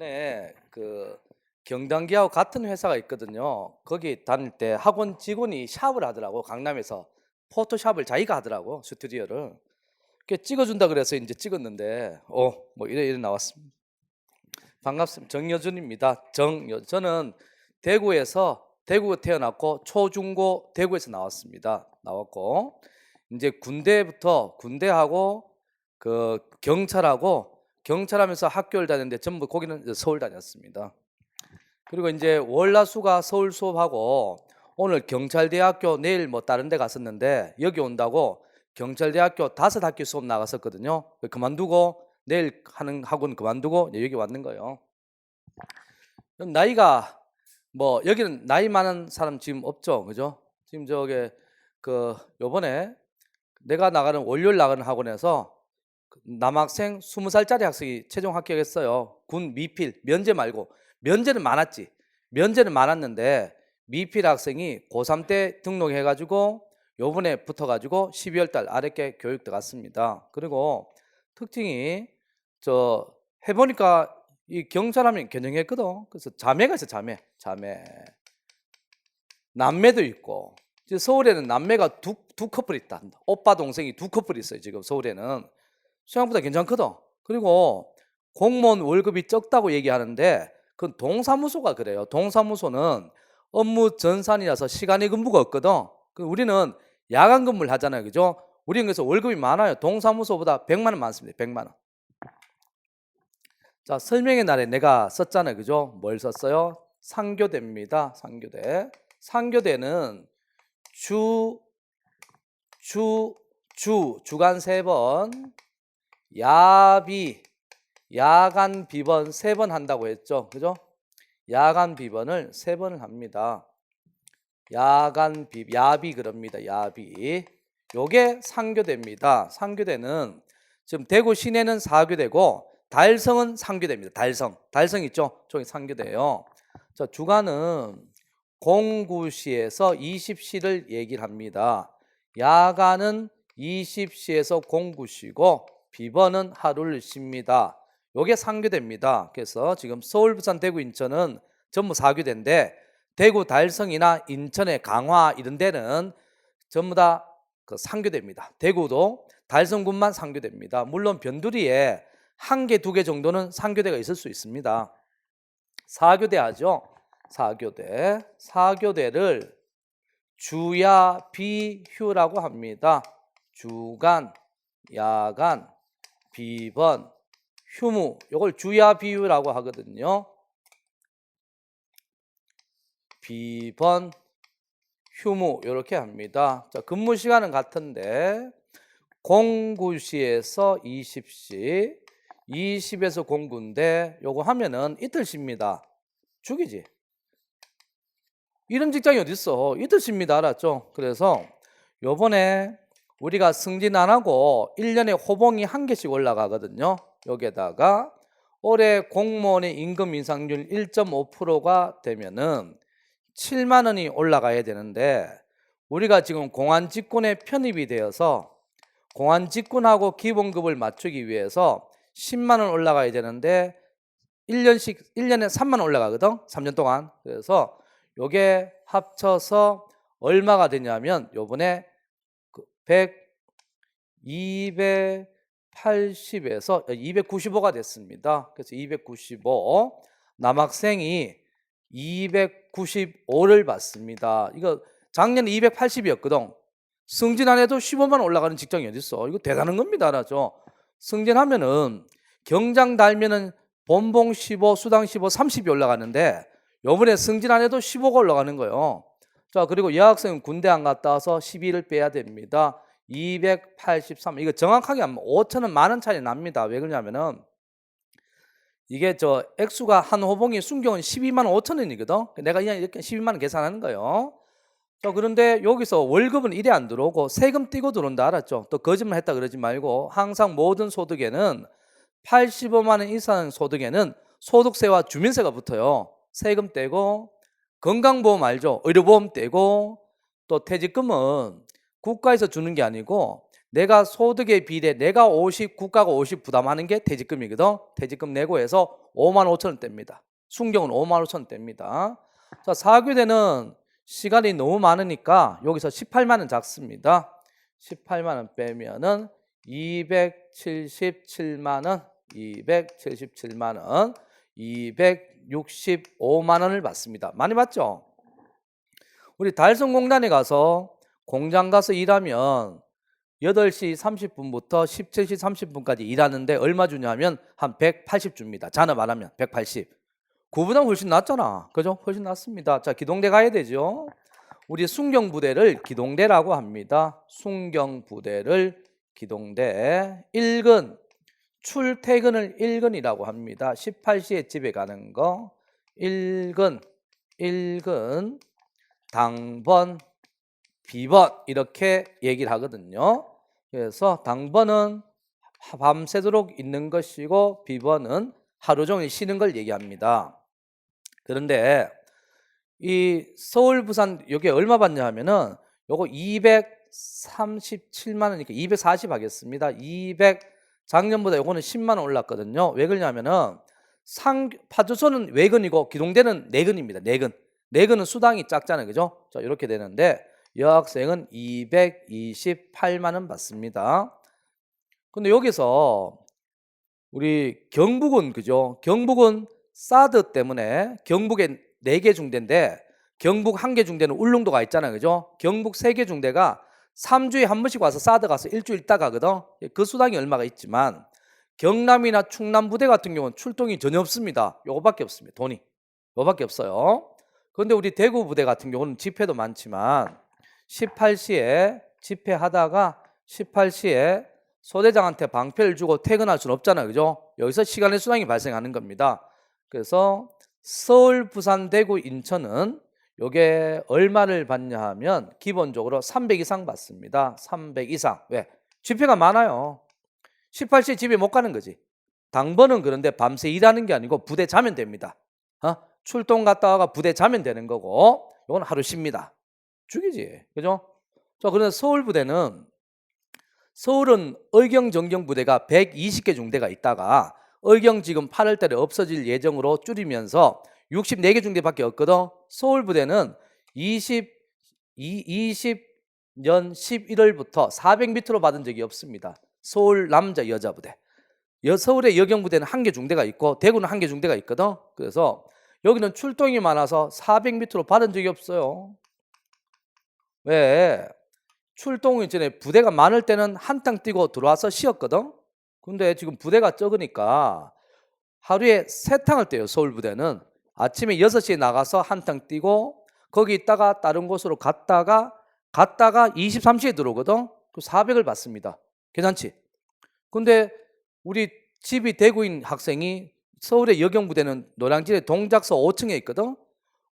전에 그 경단기하고 같은 회사가 있거든요. 거기 다닐 때 학원 직원이 샵을 하더라고. 강남에서 포토샵을 자기가 하더라고. 스튜디오를. 그 찍어준다 그래서 이제 찍었는데 뭐 이래 나왔습니다. 반갑습니다. 정여준입니다. 저는 대구 태어났고 초중고 대구에서 나왔습니다. 나왔고 이제 군대하고 그 경찰하면서 학교를 다녔는데 전부 거기는 이제 서울 다녔습니다. 그리고 이제 월화수가 서울 수업하고 오늘 경찰대학교 내일 뭐 다른 데 갔었는데 여기 온다고 경찰대학교 5학기 수업 나갔었거든요. 그만두고 내일 하는 학원 그만두고 여기 왔는 거예요. 그럼 나이가 뭐 여기는 나이 많은 사람 지금 없죠, 그죠? 지금 저게 그 요번에 내가 나가는 월요일 나가는 학원에서 남학생 20살짜리 학생이 최종 합격했어요. 군 미필 면제 말고. 면제는 많았지. 면제는 많았는데 미필 학생이 고3 때 등록해가지고 요번에 붙어가지고 12월 달 아랫게 교육 들어갔습니다. 그리고 특징이 저 해보니까 이 경찰하면 견정했거든. 그래서 자매가 있어. 자매 남매도 있고. 서울에는 남매가 두 커플 있다. 오빠 동생이 2커플 있어요. 지금 서울에는 생각보다 괜찮거든. 그리고 공무원 월급이 적다고 얘기하는데 그건 동사무소가 그래요. 동사무소는 업무 전산이라서 시간의 근무가 없거든. 우리는 야간 근무를 하잖아요, 그죠? 우리는 그래서 월급이 많아요. 동사무소보다 100만 원 많습니다. 100만 원. 자, 설명의 날에 내가 썼잖아요, 그죠? 뭘 썼어요? 상교대입니다. 상교대는 주간 3번, 야간 비번 3번 한다고 했죠, 그죠? 야간 비번을 3번을 합니다. 야비 그럽니다. 야비. 요게 상교대입니다. 상교대는 지금 대구 시내는 4교대고 달성은 상교대입니다. 달성 있죠? 저기 상교대예요. 자, 주간은 공구시에서 20시를 얘기를 합니다. 야간은 20시에서 공구시고 비번은 하루를 쉽니다. 요게 상교대입니다. 그래서 지금 서울, 부산, 대구, 인천은 전부 4교대인데 대구 달성이나 인천의 강화 이런 데는 전부 다 그 상교대입니다. 대구도 달성군만 상교대입니다. 물론 변두리에 1개, 2개 정도는 상교대가 있을 수 있습니다. 4교대 하죠. 4교대를 주야 비휴라고 합니다. 주간, 야간, 비번, 휴무 이걸 주야 비휴라고 하거든요. 비번, 휴무 이렇게 합니다. 자, 근무 시간은 같은데 공구시에서 20시, 20에서 공구인데 요거 하면은 이틀 쉽니다. 죽이지. 이런 직장이 어디 있어? 이틀 쉽니다. 알았죠? 그래서 요번에 우리가 승진 안 하고 1년에 호봉이 1개씩 올라가거든요. 여기에다가 올해 공무원의 임금 인상률 1.5%가 되면은 7만 원이 올라가야 되는데 우리가 지금 공안직군에 편입이 되어서 공안직군하고 기본급을 맞추기 위해서 10만 원 올라가야 되는데 1년에 3만 원 올라가거든. 3년 동안. 그래서 요게 합쳐서 얼마가 되냐면 요번에 280에서 295가 됐습니다. 그래서 295 남학생이 295를 받습니다. 이거 작년에 280이었거든. 승진 안 해도 15만 올라가는 직장이 어딨어. 이거 대단한 겁니다. 알았죠? 승진하면은 경장 달면은 본봉 15, 수당 15, 30이 올라가는데 요번에 승진 안 해도 15가 올라가는 거예요. 자, 그리고 여학생은 군대 안 갔다 와서 12를 빼야 됩니다. 283. 이거 정확하게 하면 5천원 만원 차이 납니다. 왜 그러냐면은 이게 저 액수가 한 호봉이 순경은 12만 5천 원이거든. 내가 그냥 이렇게 12만 원 계산하는 거예요. 자, 그런데 여기서 월급은 이래 안 들어오고 세금 떼고 들어온다. 알았죠? 또 거짓말 했다 그러지 말고 항상 모든 소득에는 85만 원 이상 소득에는 소득세와 주민세가 붙어요. 세금 떼고 건강보험 알죠? 의료보험 떼고 또 퇴직금은 국가에서 주는 게 아니고 내가 소득에 비례 내가 50 국가가 50 부담하는 게 퇴직금이거든. 퇴직금 내고 해서 55,000원대입니다. 순경은 55,000원대입니다. 자, 사교대는 시간이 너무 많으니까 여기서 18만 원 작습니다. 18만 원 빼면은 277만 원, 277만 원, 265만 원을 받습니다. 많이 받죠? 우리 달성공단에 가서 공장 가서 일하면 8시 30분부터 17시 30분까지 일하는데 얼마 주냐면 한 180 줍니다. 잔업 안 하면 180. 그보다 훨씬 낫잖아. 그죠? 훨씬 낫습니다. 자, 기동대 가야 되죠. 우리 순경부대를 기동대라고 합니다. 순경부대를 기동대. 1근, 출퇴근을 1근이라고 합니다. 18시에 집에 가는 거. 1근, 당번, 비번 이렇게 얘기를 하거든요. 그래서 당번은 밤새도록 있는 것이고 비번은 하루 종일 쉬는 걸 얘기합니다. 그런데 이 서울 부산 여기 얼마 받냐 하면은 요거 237만 원이니까 240 하겠습니다. 200 작년보다 요거는 10만 원 올랐거든요. 왜 그러냐면은 파주소는 외근이고 기동대는 내근입니다. 내근은 수당이 작잖아요. 그죠? 자, 이렇게 되는데 여학생은 228만 원 받습니다. 근데 여기서 우리 경북은 그죠? 경북은 사드 때문에 경북에 4개 중대인데 경북 1개 중대는 울릉도가 있잖아요. 그죠? 경북 3개 중대가 3주에 한 번씩 와서 사드 가서 일주일 있다 가거든. 그 수당이 얼마가 있지만 경남이나 충남 부대 같은 경우는 출동이 전혀 없습니다. 요거밖에 없습니다. 돈이. 요거밖에 없어요. 그런데 우리 대구 부대 같은 경우는 집회도 많지만 18시에 집회하다가 18시에 소대장한테 방패를 주고 퇴근할 수는 없잖아요. 그죠? 여기서 시간의 수당이 발생하는 겁니다. 그래서 서울, 부산, 대구, 인천은 요게 얼마를 받냐 하면 기본적으로 300 이상 받습니다. 300 이상. 왜? 집회가 많아요. 18시에 집에 못 가는 거지. 당번은 그런데 밤새 일하는 게 아니고 부대 자면 됩니다. 출동 갔다 와가 부대 자면 되는 거고 요건 하루 쉽니다. 죽이지. 그죠? 자, 그런데 서울 부대는 서울은 의경 정경 부대가 120개 중대가 있다가 의경 지금 8월 달에 없어질 예정으로 줄이면서 64개 중대밖에 없거든. 서울 부대는 20년 11월부터 400m로 받은 적이 없습니다. 서울 남자 여자 부대. 서울의 여경 부대는 1개 중대가 있고 대구는 1개 중대가 있거든. 그래서 여기는 출동이 많아서 400m로 받은 적이 없어요. 왜? 출동 이전에 부대가 많을 때는 한탕 뛰고 들어와서 쉬었거든. 근데 지금 부대가 적으니까 하루에 3탕을 떼요. 서울 부대는 아침에 6시에 나가서 한탕 뛰고 거기 있다가 다른 곳으로 갔다가 23시에 들어오거든. 그 400을 받습니다. 괜찮지? 근데 우리 집이 대구인 학생이 서울의 여경부대는 노량진의 동작서 5층에 있거든.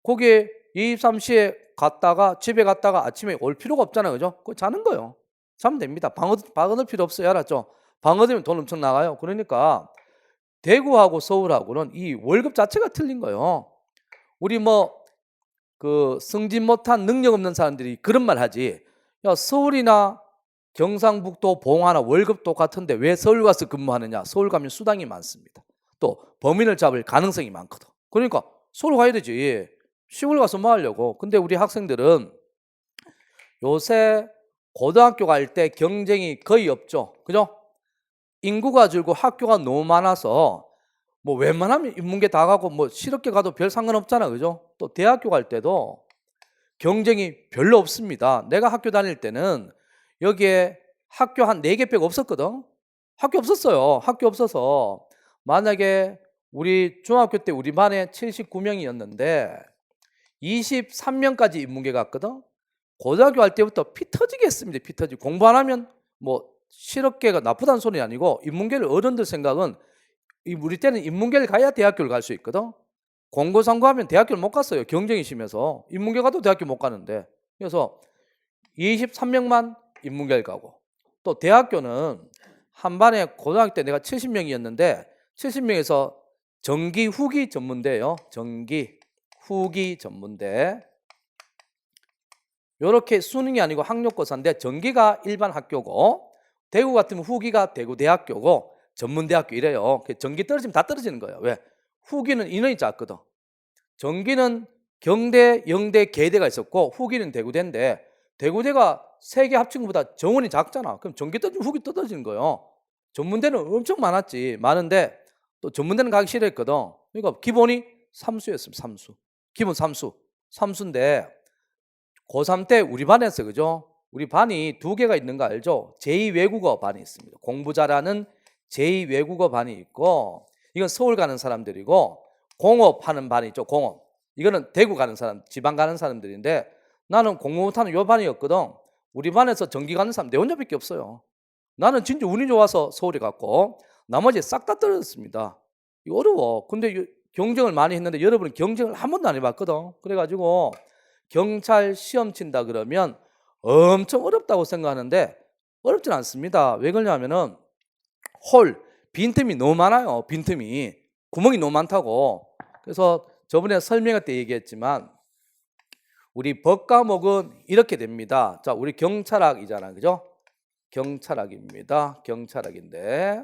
거기에 23시에 갔다가 집에 갔다가 아침에 올 필요가 없잖아요. 그죠? 그거 자는 거예요. 자면 됩니다. 방어 들 필요 없어요. 알았죠? 방어되면 돈 엄청 나가요. 그러니까 대구하고 서울하고는 이 월급 자체가 틀린 거예요. 우리 그 승진 못한 능력 없는 사람들이 그런 말 하지. 야, 서울이나 경상북도 봉화나 월급 똑같은데 왜 서울 가서 근무하느냐? 서울 가면 수당이 많습니다. 또 범인을 잡을 가능성이 많거든. 그러니까 서울 가야 되지. 시골 가서 뭐 하려고. 근데 우리 학생들은 요새 고등학교 갈 때 경쟁이 거의 없죠. 그죠? 인구가 줄고 학교가 너무 많아서 뭐 웬만하면 인문계 다 가고 뭐 실업계 가도 별 상관없잖아. 그죠? 또 대학교 갈 때도 경쟁이 별로 없습니다. 내가 학교 다닐 때는 여기에 학교 한 4개 빼고 없었거든. 학교 없었어요. 학교 없어서 만약에 우리 중학교 때 우리 반에 79명이었는데 23명까지 인문계 갔거든. 고등학교 할 때부터 피 터지게 했습니다. 피 터지고 공부 안 하면 뭐 실업계가 나쁘다는 소리 아니고 인문계를 어른들 생각은 우리 때는 인문계를 가야 대학교를 갈 수 있거든. 공고상고하면 대학교를 못 갔어요. 경쟁이 심해서. 인문계 가도 대학교 못 가는데. 그래서 23명만 인문계를 가고 또 대학교는 한 반에 고등학교 때 내가 70명이었는데 70명에서 전기 후기 전문대예요. 전기 후기 전문대. 요렇게 수능이 아니고 학력고사인데 전기가 일반 학교고 대구 같으면 후기가 대구대학교고 전문대학교 이래요. 전기 떨어지면 다 떨어지는 거예요. 왜? 후기는 인원이 작거든. 전기는 경대, 영대, 계대가 있었고 후기는 대구대인데 대구대가 세 개 합친 것보다 정원이 작잖아. 그럼 전기 떨어지면 후기 떨어지는 거예요. 전문대는 엄청 많았지. 많은데 또 전문대는 가기 싫어했거든. 그러니까 기본이 삼수였습니다. 삼수. 기본 삼수. 삼수인데 고3 때 우리 반에서 그죠? 우리 반이 두 개가 있는 거 알죠? 제2외국어 반이 있습니다. 공부 잘하는 제2외국어 반이 있고 이건 서울 가는 사람들이고 공업하는 반이 있죠. 공업. 이거는 대구 가는 사람, 지방 가는 사람들인데 나는 공부 못하는 요 반이었거든. 우리 반에서 전기 가는 사람 내 혼자밖에 없어요. 나는 진짜 운이 좋아서 서울에 갔고 나머지 싹 다 떨어졌습니다. 이거 어려워. 근데 경쟁을 많이 했는데 여러분은 경쟁을 한 번도 안 해봤거든. 그래가지고 경찰 시험 친다 그러면 엄청 어렵다고 생각하는데 어렵진 않습니다. 왜 그러냐면은 빈틈이 너무 많아요. 빈틈이. 구멍이 너무 많다고. 그래서 저번에 설명할 때 얘기했지만 우리 법 과목은 이렇게 됩니다. 자, 우리 경찰학이잖아. 그죠? 경찰학입니다. 경찰학인데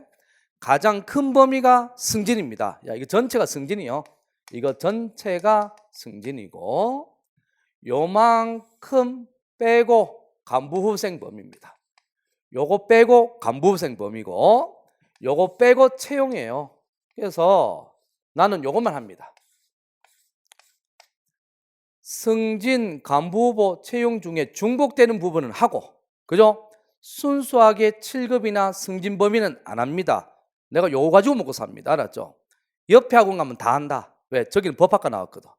가장 큰 범위가 승진입니다. 야, 이거 전체가 승진이요. 이거 전체가 승진이고 요만큼 빼고 간부후생 범위입니다. 요거 빼고 간부후생 범위고 요거 빼고 채용이에요. 그래서 나는 요것만 합니다. 승진, 간부후보 채용 중에 중복되는 부분은 하고 그죠? 순수하게 7급이나 승진 범위는 안 합니다. 내가 요거 가지고 먹고 삽니다. 알았죠? 옆에 학원 가면 다 한다. 왜? 저기는 법학과 나왔거든.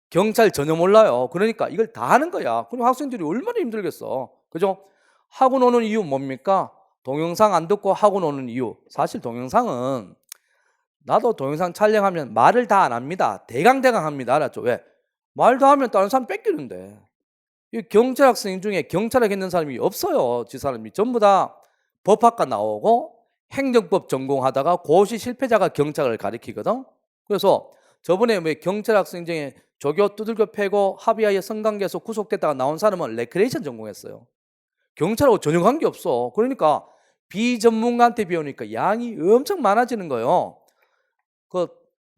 경찰 전혀 몰라요. 그러니까 이걸 다 하는 거야. 그럼 학생들이 얼마나 힘들겠어. 그죠? 학원 오는 이유 뭡니까? 동영상 안 듣고 학원 오는 이유. 사실 동영상은 나도 동영상 촬영하면 말을 다 안 합니다. 대강대강 합니다. 알았죠? 왜? 말도 하면 다른 사람 뺏기는데. 이 경찰 학생 중에 경찰학 했는 사람이 없어요. 지 사람이 전부 다 법학과 나오고 행정법 전공하다가 고시 실패자가 경찰을 가리키거든. 그래서 저번에 왜 경찰 학생 중에 조교 두들겨 패고 합의하에 성관계에서 구속됐다가 나온 사람은 레크레이션 전공했어요. 경찰하고 전혀 관계없어. 그러니까 비전문가한테 배우니까 양이 엄청 많아지는 거예요. 그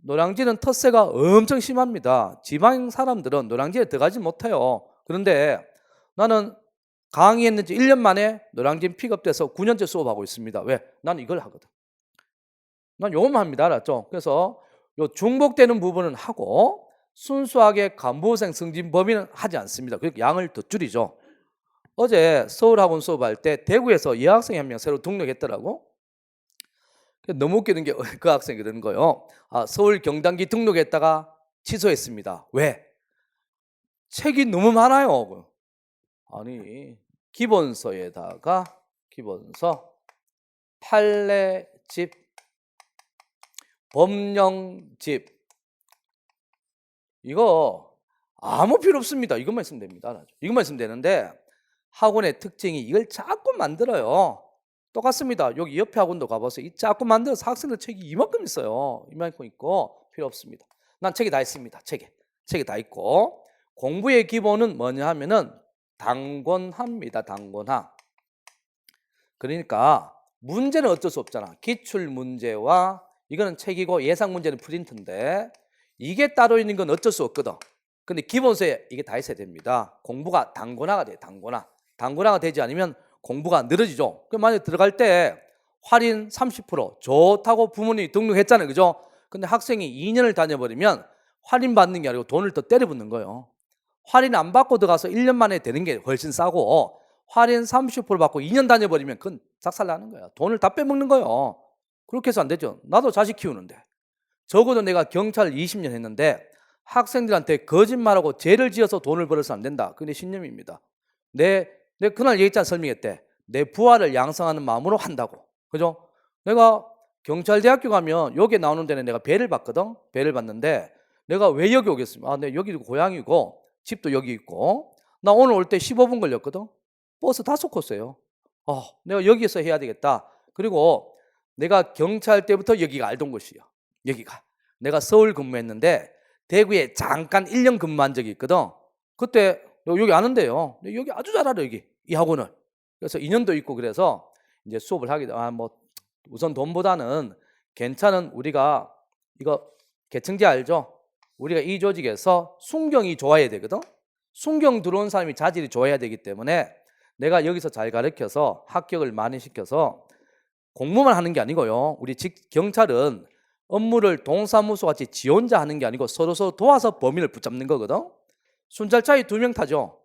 노량진은 텃세가 엄청 심합니다. 지방 사람들은 노량진에 들어가지 못해요. 그런데 나는 강의했는지 1년 만에 노량진 픽업돼서 9년째 수업하고 있습니다. 왜? 나는 이걸 하거든. 난 요것만 합니다. 알았죠? 그래서 요 중복되는 부분은 하고 순수하게 간부생 승진 범위는 하지 않습니다. 그러니까 양을 더 줄이죠. 어제 서울학원 수업할 때 대구에서 여학생이 한 명 새로 등록했더라고. 너무 웃기는 게 그 학생이 그러는 거예요. 서울 경단기 등록했다가 취소했습니다. 왜? 책이 너무 많아요. 아니 기본서에다가 기본서, 판례집, 법령집 이거 아무 필요 없습니다. 이것만 있으면 됩니다. 이것만 있으면 되는데 학원의 특징이 이걸 자꾸 만들어요. 똑같습니다. 여기 옆에 학원도 가보세요. 이 자꾸 만들어서 학생들 책이 이만큼 있어요. 이만큼 있고 필요 없습니다. 난 책이 다 있습니다. 책이 다 있고 공부의 기본은 뭐냐 하면은 단권화입니다. 단권화. 그러니까 문제는 어쩔 수 없잖아. 기출 문제와 이거는 책이고 예상 문제는 프린트인데 이게 따로 있는 건 어쩔 수 없거든. 근데 기본서에 이게 다 있어야 됩니다. 공부가 단권화가 돼요. 단권화. 단권화가 되지 않으면 공부가 늘어지죠. 그럼 만약에 들어갈 때 할인 30% 좋다고 부모님이 등록했잖아요. 그죠? 근데 학생이 2년을 다녀버리면 할인 받는 게 아니고 돈을 더 때려붓는 거예요. 할인 안 받고 들어가서 1년 만에 되는 게 훨씬 싸고 할인 30% 받고 2년 다녀버리면 그건 작살나는 거야. 돈을 다 빼먹는 거예요. 그렇게 해서 안 되죠. 나도 자식 키우는데 적어도 내가 경찰 20년 했는데 학생들한테 거짓말하고 죄를 지어서 돈을 벌어서 안 된다. 그게 내 신념입니다. 내 그날 얘기했잖아. 설명회 때 내 부하를 양성하는 마음으로 한다고. 그죠? 내가 경찰대학교 가면 여기 나오는 데는 내가 배를 받거든. 배를 받는데 내가 왜 여기 오겠습니까? 내 여기도 고향이고 집도 여기 있고 나 오늘 올 때 15분 걸렸거든. 버스 5코스예요. 내가 여기서 해야 되겠다. 그리고 내가 경찰 때부터 여기가 알던 곳이에요. 여기가. 내가 서울 근무했는데 대구에 잠깐 1년 근무한 적이 있거든. 그때 여기 아는데요. 여기 아주 잘 알아. 여기 이 학원을. 그래서 2년도 있고 그래서 이제 수업을 하게 돼. 우선 돈보다는 괜찮은 우리가 이거 계층제 알죠? 우리가 이 조직에서 순경이 좋아야 되거든. 순경 들어온 사람이 자질이 좋아야 되기 때문에 내가 여기서 잘 가르쳐서 합격을 많이 시켜서 공부만 하는 게 아니고요. 우리 경찰은 업무를 동사무소 같이 지 혼자 하는 게 아니고 서로 도와서 범인을 붙잡는 거거든. 순찰차에 2명 타죠.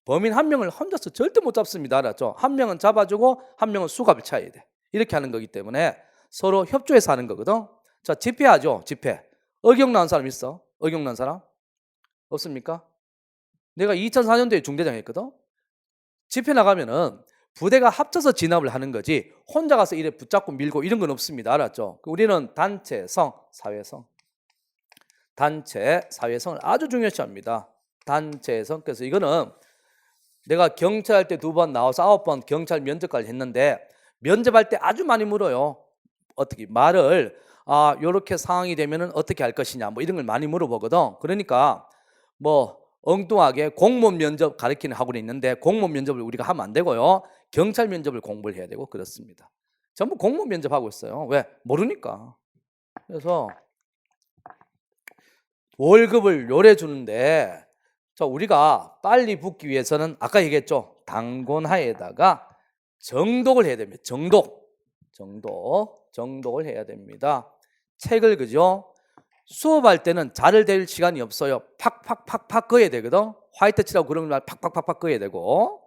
범인 1명을 혼자서 절대 못 잡습니다. 알았죠? 1명은 잡아주고 1명은 수갑을 차야 돼. 이렇게 하는 거기 때문에 서로 협조해서 하는 거거든. 자, 집회하죠. 집회. 어경난 사람 있어? 어경난 사람? 없습니까? 내가 2004년도에 중대장 했거든. 집회 나가면은 부대가 합쳐서 진압을 하는 거지 혼자 가서 이래 붙잡고 밀고 이런 건 없습니다. 알았죠? 우리는 단체성, 사회성. 단체, 사회성을 아주 중요시합니다. 단체성. 그래서 이거는 내가 경찰할 때 2번 나와서 9번 경찰 면접까지 했는데 면접할 때 아주 많이 물어요. 어떻게 말을 요렇게 상황이 되면은 어떻게 할 것이냐 뭐 이런 걸 많이 물어보거든. 그러니까 뭐 엉뚱하게 공무원 면접 가르치는 학원이 있는데 공무원 면접을 우리가 하면 안 되고요. 경찰 면접을 공부를 해야 되고 그렇습니다. 전부 공무원 면접하고 있어요. 왜? 모르니까. 그래서 월급을 요래 주는데 자, 우리가 빨리 붙기 위해서는 아까 얘기했죠. 당곤하에다가 정독을 해야 됩니다. 정독을 해야 됩니다. 책을 그죠? 수업할 때는 자를 댈 시간이 없어요. 팍팍팍팍 그어야 되거든. 화이트 칠하고 그런 말 팍팍팍팍 그어야 되고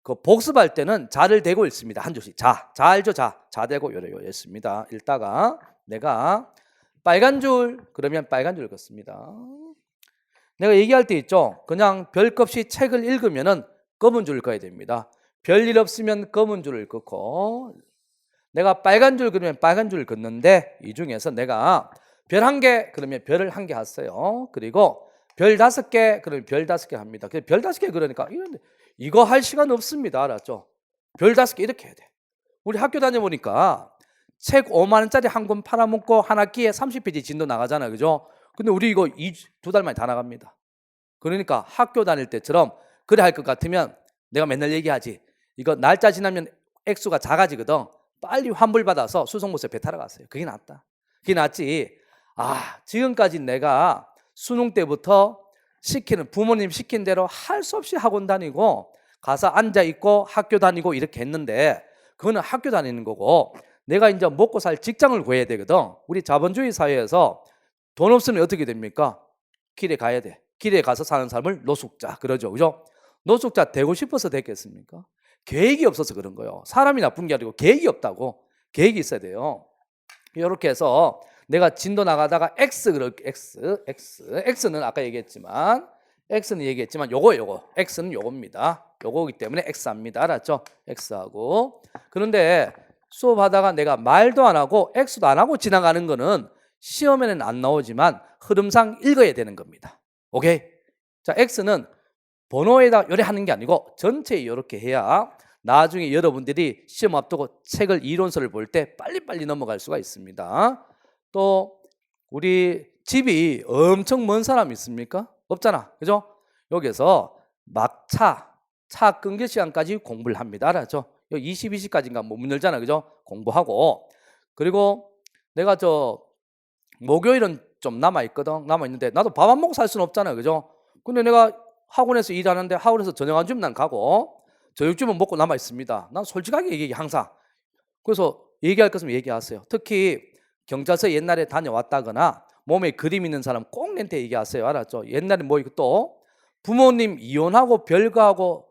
그 복습할 때는 자를 대고 읽습니다. 한 줄씩. 자 알죠? 자 대고 요래요. 읽습니다. 읽다가 내가 빨간 줄 그러면 빨간 줄 긋습니다. 내가 얘기할 때 있죠. 그냥 별 것 없이 책을 읽으면은 검은 줄을 그어야 됩니다. 별일 없으면 검은 줄을 긋고 내가 빨간 줄 그러면 빨간 줄을 긋는데 이 중에서 내가 별 1개 그러면 별을 1개 하세요. 그리고 별 5개 그러면 별 5개 합니다. 별 5개 그러니까 이거 할 시간 없습니다. 알았죠? 별 5개 이렇게 해야 돼. 우리 학교 다녀보니까 책 5만 원짜리 한 권 팔아먹고 한 학기에 30페이지 진도 나가잖아. 그죠? 근데 우리 이거 2달 만에 다 나갑니다. 그러니까 학교 다닐 때처럼 그래 할 것 같으면 내가 맨날 얘기하지. 이거 날짜 지나면 액수가 작아지거든. 빨리 환불받아서 수송모세 배 타러 갔어요. 그게 낫다. 그게 낫지. 지금까지 내가 수능 때부터 부모님 시킨 대로 할 수 없이 학원 다니고 가서 앉아있고 학교 다니고 이렇게 했는데 그거는 학교 다니는 거고 내가 이제 먹고 살 직장을 구해야 되거든. 우리 자본주의 사회에서 돈 없으면 어떻게 됩니까? 길에 가야 돼. 길에 가서 사는 사람을 노숙자 그러죠. 그죠? 노숙자 되고 싶어서 됐겠습니까? 계획이 없어서 그런 거예요. 사람이 나쁜 게 아니고 계획이 없다고. 계획이 있어야 돼요. 이렇게 해서 내가 진도 나가다가 X는 아까 얘기했지만 요거 X는 요겁니다. 요거기 때문에 X합니다. 알았죠? X하고 그런데 수업하다가 내가 말도 안 하고 X도 안 하고 지나가는 거는 시험에는 안 나오지만 흐름상 읽어야 되는 겁니다. 오케이? 자, X는 번호에다 요래 하는 게 아니고 전체에 이렇게 해야 나중에 여러분들이 시험 앞두고 책을 이론서를 볼 때 빨리빨리 넘어갈 수가 있습니다. 또 우리 집이 엄청 먼 사람 있습니까? 없잖아. 그죠? 여기서 막차 끊길 시간까지 공부를 합니다. 알았죠? 22시까지인가 문 열잖아. 그죠? 공부하고 그리고 내가 목요일은 좀 남아있는데 나도 밥 안 먹고 살 수는 없잖아. 그죠? 근데 내가 학원에서 일하는데 학원에서 저녁 안 주면 난 가고 저녁주면 먹고 남아있습니다. 난 솔직하게 얘기해 항상. 그래서 얘기할 것은 얘기하세요. 특히 경찰서 옛날에 다녀왔다거나 몸에 그림 있는 사람 꼭 내한테 얘기하세요. 알았죠? 옛날에 또 부모님 이혼하고 별거하고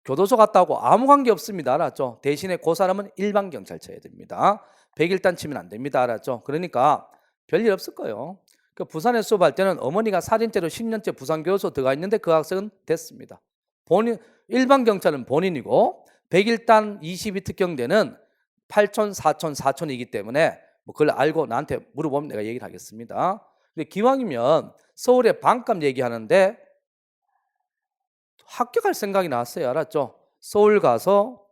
교도소 갔다 오고 아무 관계 없습니다. 알았죠? 대신에 그 사람은 일반 경찰서여야 됩니다. 100일단 치면 안 됩니다. 알았죠? 그러니까 별일 없을 거예요. 그 부산에 수업할 때는 어머니가 살인죄로 10년째 부산교도소 들어가 있는데 그 학생은 됐습니다. 일반 경찰은 본인이고 100일단 22 특경대는 8촌, 4촌, 4촌이기 때문에 그걸 알고 나한테 물어보면 내가 얘기를 하겠습니다. 근데 기왕이면 서울에 반값 얘기하는데 합격할 생각이 났어요. 알았죠? 서울 가서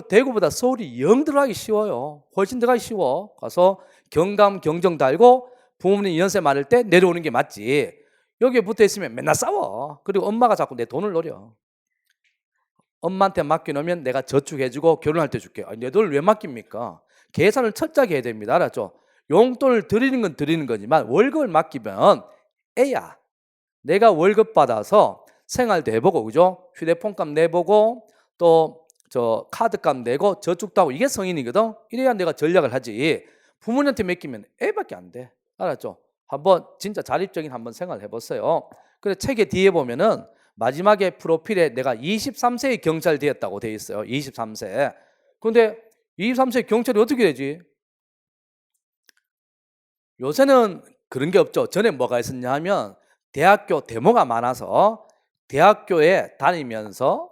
대구보다 서울이 영 들어가기 쉬워요. 훨씬 들어가기 쉬워. 가서 경감, 경정 달고 부모님 연세 많을 때 내려오는 게 맞지. 여기에 붙어 있으면 맨날 싸워. 그리고 엄마가 자꾸 내 돈을 노려. 엄마한테 맡겨놓으면 내가 저축해주고 결혼할 때 줄게. 내 돈을 왜 맡깁니까? 계산을 철저하게 해야 됩니다. 알았죠? 용돈을 드리는 건 드리는 거지만 월급을 맡기면 애야. 내가 월급 받아서 생활도 해보고, 그죠? 휴대폰값 내보고 또 저 카드값 내고 저축도 하고, 이게 성인이거든. 이래야 내가 전략을 하지. 부모님한테 맡기면 애밖에 안 돼. 알았죠? 한번 진짜 자립적인 한번 생활 해봤어요. 그래, 책에 뒤에 보면은 마지막에 프로필에 내가 23세의 경찰 되었다고 돼 있어요. 23세. 근데 23세 경찰이 어떻게 되지? 요새는 그런 게 없죠. 전에 뭐가 있었냐 하면 대학교 데모가 많아서 대학교에 다니면서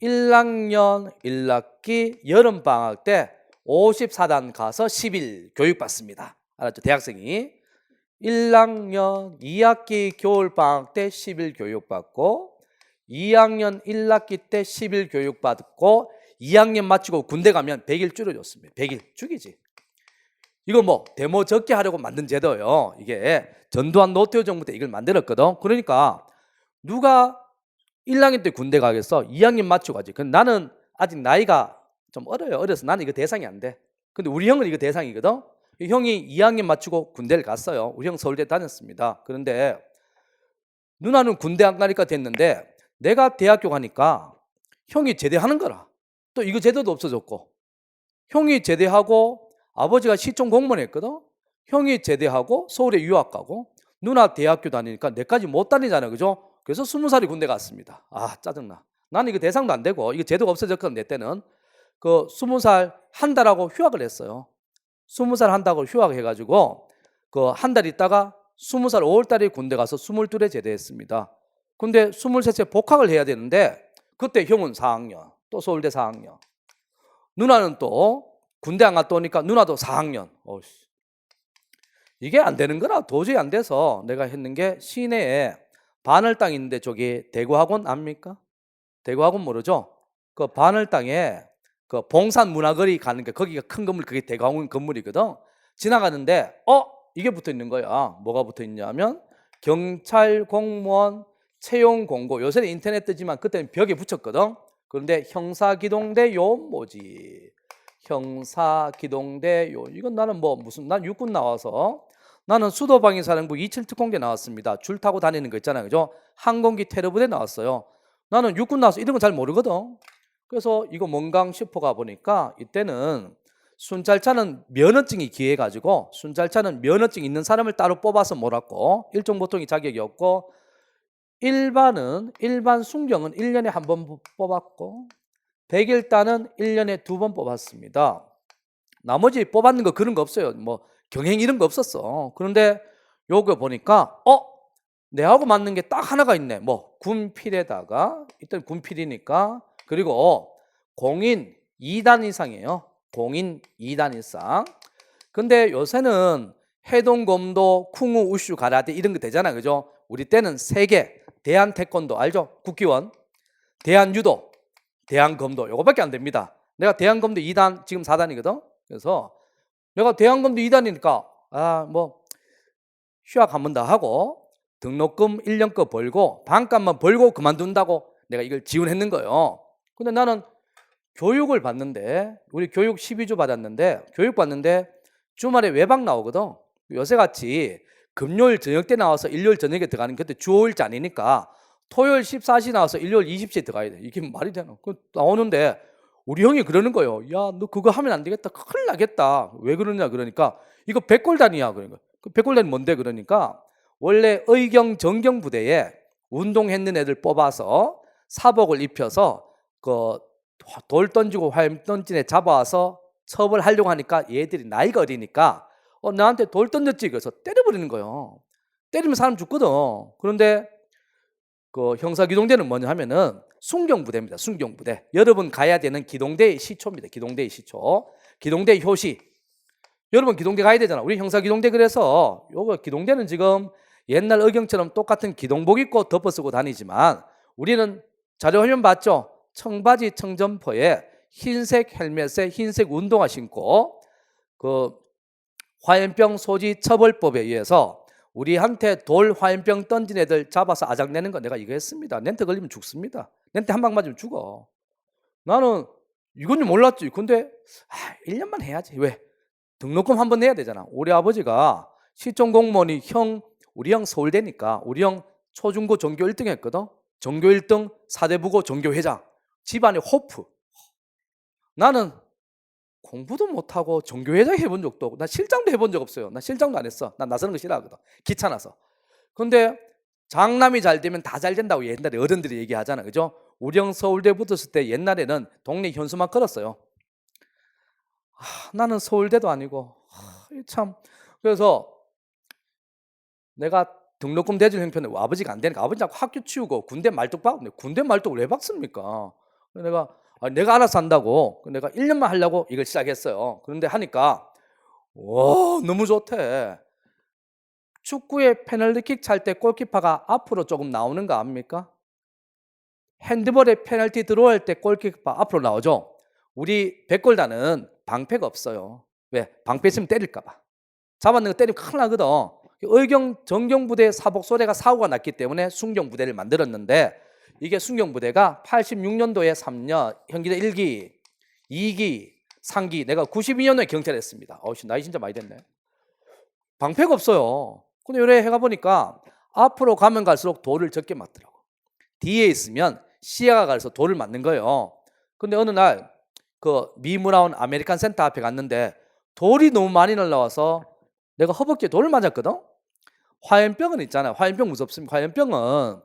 1학년 1학기 여름방학 때 54단 가서 10일 교육받습니다. 알았죠? 대학생이 1학년 2학기 겨울방학 때 10일 교육받고 2학년 1학기 때 10일 교육받고 2학년 마치고 군대 가면 100일 줄여줬습니다. 100일 죽이지. 이거 뭐 데모 적게 하려고 만든 제도예요. 이게 전두환 노태우 정부 때 이걸 만들었거든. 그러니까 누가 1학년 때 군대 가겠어? 2학년 마치고 가지. 근데 나는 아직 나이가 좀 어려서 나는 이거 대상이 안 돼. 근데 우리 형은 이거 대상이거든. 형이 2학년 마치고 군대를 갔어요. 우리 형 서울대 다녔습니다. 그런데 누나는 군대 안 가니까 됐는데 내가 대학교 가니까 형이 제대하는 거라. 또 이거 제도도 없어졌고, 형이 제대하고 아버지가 시청 공무원 했거든. 형이 제대하고 서울에 유학 가고 누나 대학교 다니니까 내까지 못 다니잖아, 그죠? 그래서 20살이 군대 갔습니다. 아, 짜증나. 나는 이거 대상도 안 되고 이거 제도가 없어졌거든. 내 때는 그 20살 한 달하고 휴학을 했어요. 20살 한다고 휴학해가지고 그 한 달 있다가 20살 5월 달에 군대 가서 22에 제대했습니다. 근데 23세 복학을 해야 되는데 그때 형은 4학년, 또 서울대 4학년. 누나는 또 군대 안 갔다 오니까 누나도 4학년. 이게 안 되는 거라. 도저히 안 돼서 내가 했는 게 시내에 바늘 땅 있는데, 저기 대구학원 압니까? 대구학원 모르죠? 그 바늘 땅에 그 봉산 문화거리 가는 게, 거기가 큰 건물, 그게 대구학원 건물이거든. 지나가는데 이게 붙어 있는 거야. 뭐가 붙어 있냐면 경찰 공무원 채용 공고. 요새는 인터넷 뜨지만 그때는 벽에 붙였거든. 그런데 형사기동대 요모지. 형사기동대 요. 이건 나는 뭐 무슨, 난 육군 나와서 나는 수도방위사령부 27특공대 나왔습니다. 줄 타고 다니는 거 있잖아요, 그죠? 항공기 테러부대 나왔어요. 나는 육군 나와서 이런 거 잘 모르거든. 그래서 이거 뭔가 싶어가 보니까 이때는 순찰차는 면허증이 기해가지고, 순찰차는 면허증 있는 사람을 따로 뽑아서 몰았고, 일종 보통이 자격이 없고, 일반 순경은 1년에 한 번 뽑았고, 백일단은 1년에 2번 뽑았습니다. 나머지 뽑았는 거 그런 거 없어요. 뭐 경행 이런 거 없었어. 그런데 요거 보니까 내하고 맞는 게 딱 하나가 있네. 뭐 군필에다가, 일단 군필이니까, 그리고 공인 2단 이상이에요. 공인 2단 이상. 근데 요새는 해동검도, 쿵우, 우슈, 가라데 이런 거 되잖아, 그죠? 우리 때는 3개. 대한태권도 알죠? 국기원, 대한유도, 대한검도, 요거밖에 안 됩니다. 내가 대한검도 2단, 지금 4단이거든. 그래서 내가 대한검도 2단이니까 뭐 휴학 한 번 더 하고 등록금 1년 거 벌고 반값만 벌고 그만둔다고 내가 이걸 지원했는 거예요. 근데 나는 교육을 받는데, 우리 교육 12주 받았는데, 교육 받는데 주말에 외박 나오거든. 요새같이 금요일 저녁 때 나와서 일요일 저녁에 들어가는, 그때 주 5일째 아니니까 토요일 14시 나와서 일요일 20시에 들어가야 돼. 이게 말이 되나? 나오는데 우리 형이 그러는 거예요. 야, 너 그거 하면 안 되겠다. 큰일 나겠다. 왜 그러냐 그러니까 이거 백골단이야. 그러니까 그 백골단이 뭔데 그러니까 원래 의경 정경 부대에 운동했는 애들 뽑아서 사복을 입혀서 그 돌 던지고 화염 던진 애 잡아와서 처벌하려고 하니까 얘들이 나이가 어리니까 나한테 돌 던졌지 그래서 때려버리는 거예요. 때리면 사람 죽거든. 그런데 그 형사기동대는 뭐냐 하면은 순경부대입니다. 순경부대. 여러분 가야 되는 기동대의 시초입니다. 기동대의 시초. 기동대의 효시. 여러분 기동대 가야 되잖아. 우리 형사기동대. 그래서 요거 기동대는 지금 옛날 의경처럼 똑같은 기동복 입고 덮어 쓰고 다니지만 우리는 자료 화면 봤죠? 청바지 청점포에 흰색 헬멧에 흰색 운동화 신고 그 화염병 소지 처벌법에 의해서 우리한테 돌 화염병 던진 애들 잡아서 아작내는 거 내가 이거 했습니다. 렌트 걸리면 죽습니다. 렌트 한 방 맞으면 죽어. 나는 이건 몰랐지. 근데 1년만 해야지. 왜? 등록금 한번 내야 되잖아. 우리 아버지가 시청 공무원이 우리 형 서울대니까 우리 형 초중고 전교 1등 했거든. 전교 1등 사대부고 전교회장. 집안에 호프. 나는 공부도 못하고 전교회장 해본 적도 없고 나 실장도 해본 적 없어요. 나 실장도 안 했어. 난 나서는 거 싫어하거든. 귀찮아서. 근데 장남이 잘 되면 다 잘 된다고 옛날에 어른들이 얘기하잖아. 그죠? 우리 형 서울대 붙었을 때 옛날에는 동네 현수막 걸었어요. 나는 서울대도 아니고 참. 그래서 내가 등록금 대출 형편에 아버지가 안 되니까 아버지 자꾸 학교 치우고 군대 말뚝 박는데 군대 말뚝을 왜 박습니까? 내가 알아서 한다고 내가 1년만 하려고 이걸 시작했어요. 그런데 하니까 와 너무 좋대. 축구에 페널티킥 찰 때 골키퍼가 앞으로 조금 나오는 거 압니까? 핸드볼에 페널티 들어올 때 골키퍼 앞으로 나오죠. 우리 백골단은 방패가 없어요. 왜? 방패 있으면 때릴까 봐. 잡았는 거 때리면 큰일 나거든. 정경부대 사복소대가 사고가 났기 때문에 순경부대를 만들었는데 이게 순경부대가 86년도에 3년 현기대 1기, 2기, 3기 내가 92년도에 경찰했습니다. 나이 진짜 많이 됐네. 방패가 없어요. 근데 요래 해가 보니까 앞으로 가면 갈수록 돌을 적게 맞더라고. 뒤에 있으면 시야가 가서 돌을 맞는 거예요. 근데 어느 날 그 미무라운 아메리칸 센터 앞에 갔는데 돌이 너무 많이 날라와서 내가 허벅지에 돌을 맞았거든. 화염병은 있잖아요. 화염병 무섭습니다. 화염병은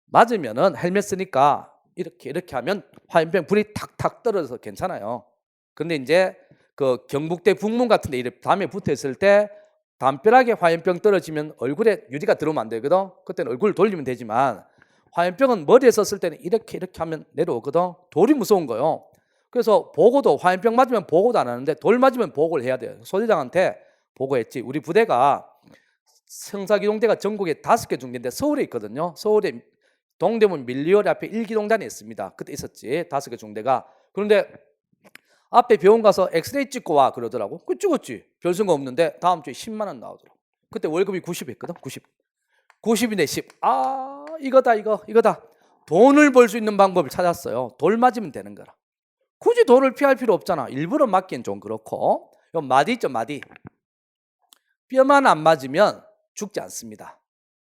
맞으면은 헬멧 쓰니까 이렇게 하면 화염병 불이 탁탁 떨어져서 괜찮아요. 근데 이제 그 경북대 북문 같은 데 담에 붙어 있을 때 담벼락에 화염병 떨어지면 얼굴에 유리가 들어오면 안 되거든. 그때는 얼굴 돌리면 되지만 화염병은 머리에 썼을 때는 이렇게 하면 내려오거든. 돌이 무서운 거요. 그래서 보고도 화염병 맞으면 보고도 안 하는데 돌 맞으면 보고를 해야 돼요. 소대장한테 보고했지. 우리 부대가 성사기동대가 전국에 5개 중대인데 서울에 있거든요. 서울에 동대문 밀리오리 앞에 1기동단이 있습니다. 그때 있었지. 5개 중대가. 그런데 앞에 병원 가서 엑스레이 찍고 와 그러더라고. 그 찍었지. 별 생각 없는데 다음 주에 10만 원 나오더라고. 그때 월급이 90 했거든. 90인데 10. 이거다. 돈을 벌 수 있는 방법을 찾았어요. 돌 맞으면 되는 거라. 굳이 돌을 피할 필요 없잖아. 일부러 맞기엔 좀 그렇고. 요 마디 있죠, 마디. 뼈만 안 맞으면 죽지 않습니다.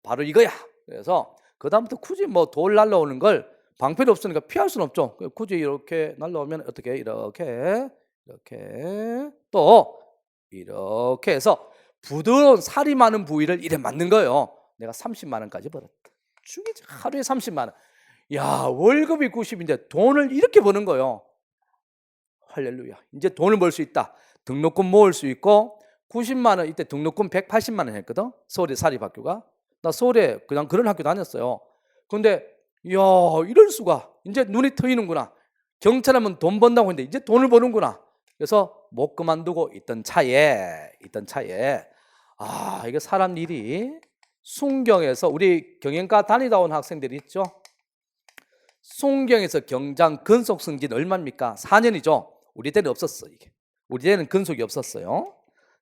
바로 이거야. 그래서 그다음부터 굳이 뭐 돌 날라오는 걸 방패도 없으니까 피할 수는 없죠. 굳이 이렇게 날라오면 어떻게 이렇게 또 이렇게 해서 부드러운 살이 많은 부위를 이래 맞는 거예요. 내가 30만 원까지 벌었다. 죽이지. 하루에 30만 원. 야, 월급이 90인데 돈을 이렇게 버는 거예요. 할렐루야. 이제 돈을 벌 수 있다. 등록금 모을 수 있고 90만 원 이때 등록금 180만 원 했거든. 서울의 사립학교가. 나 서울에 그냥 그런 학교 다녔어요. 근데 이야 이럴 수가. 이제 눈이 트이는구나. 경찰하면 돈 번다고 했는데 이제 돈을 버는구나. 그래서 못 그만두고 있던 차에 이게 사람 일이 순경에서 우리 경영과 다니다 온 학생들이 있죠. 순경에서 경장 근속 승진 얼마입니까? 4년이죠. 우리 때는 없었어 이게. 우리 때는 근속이 없었어요.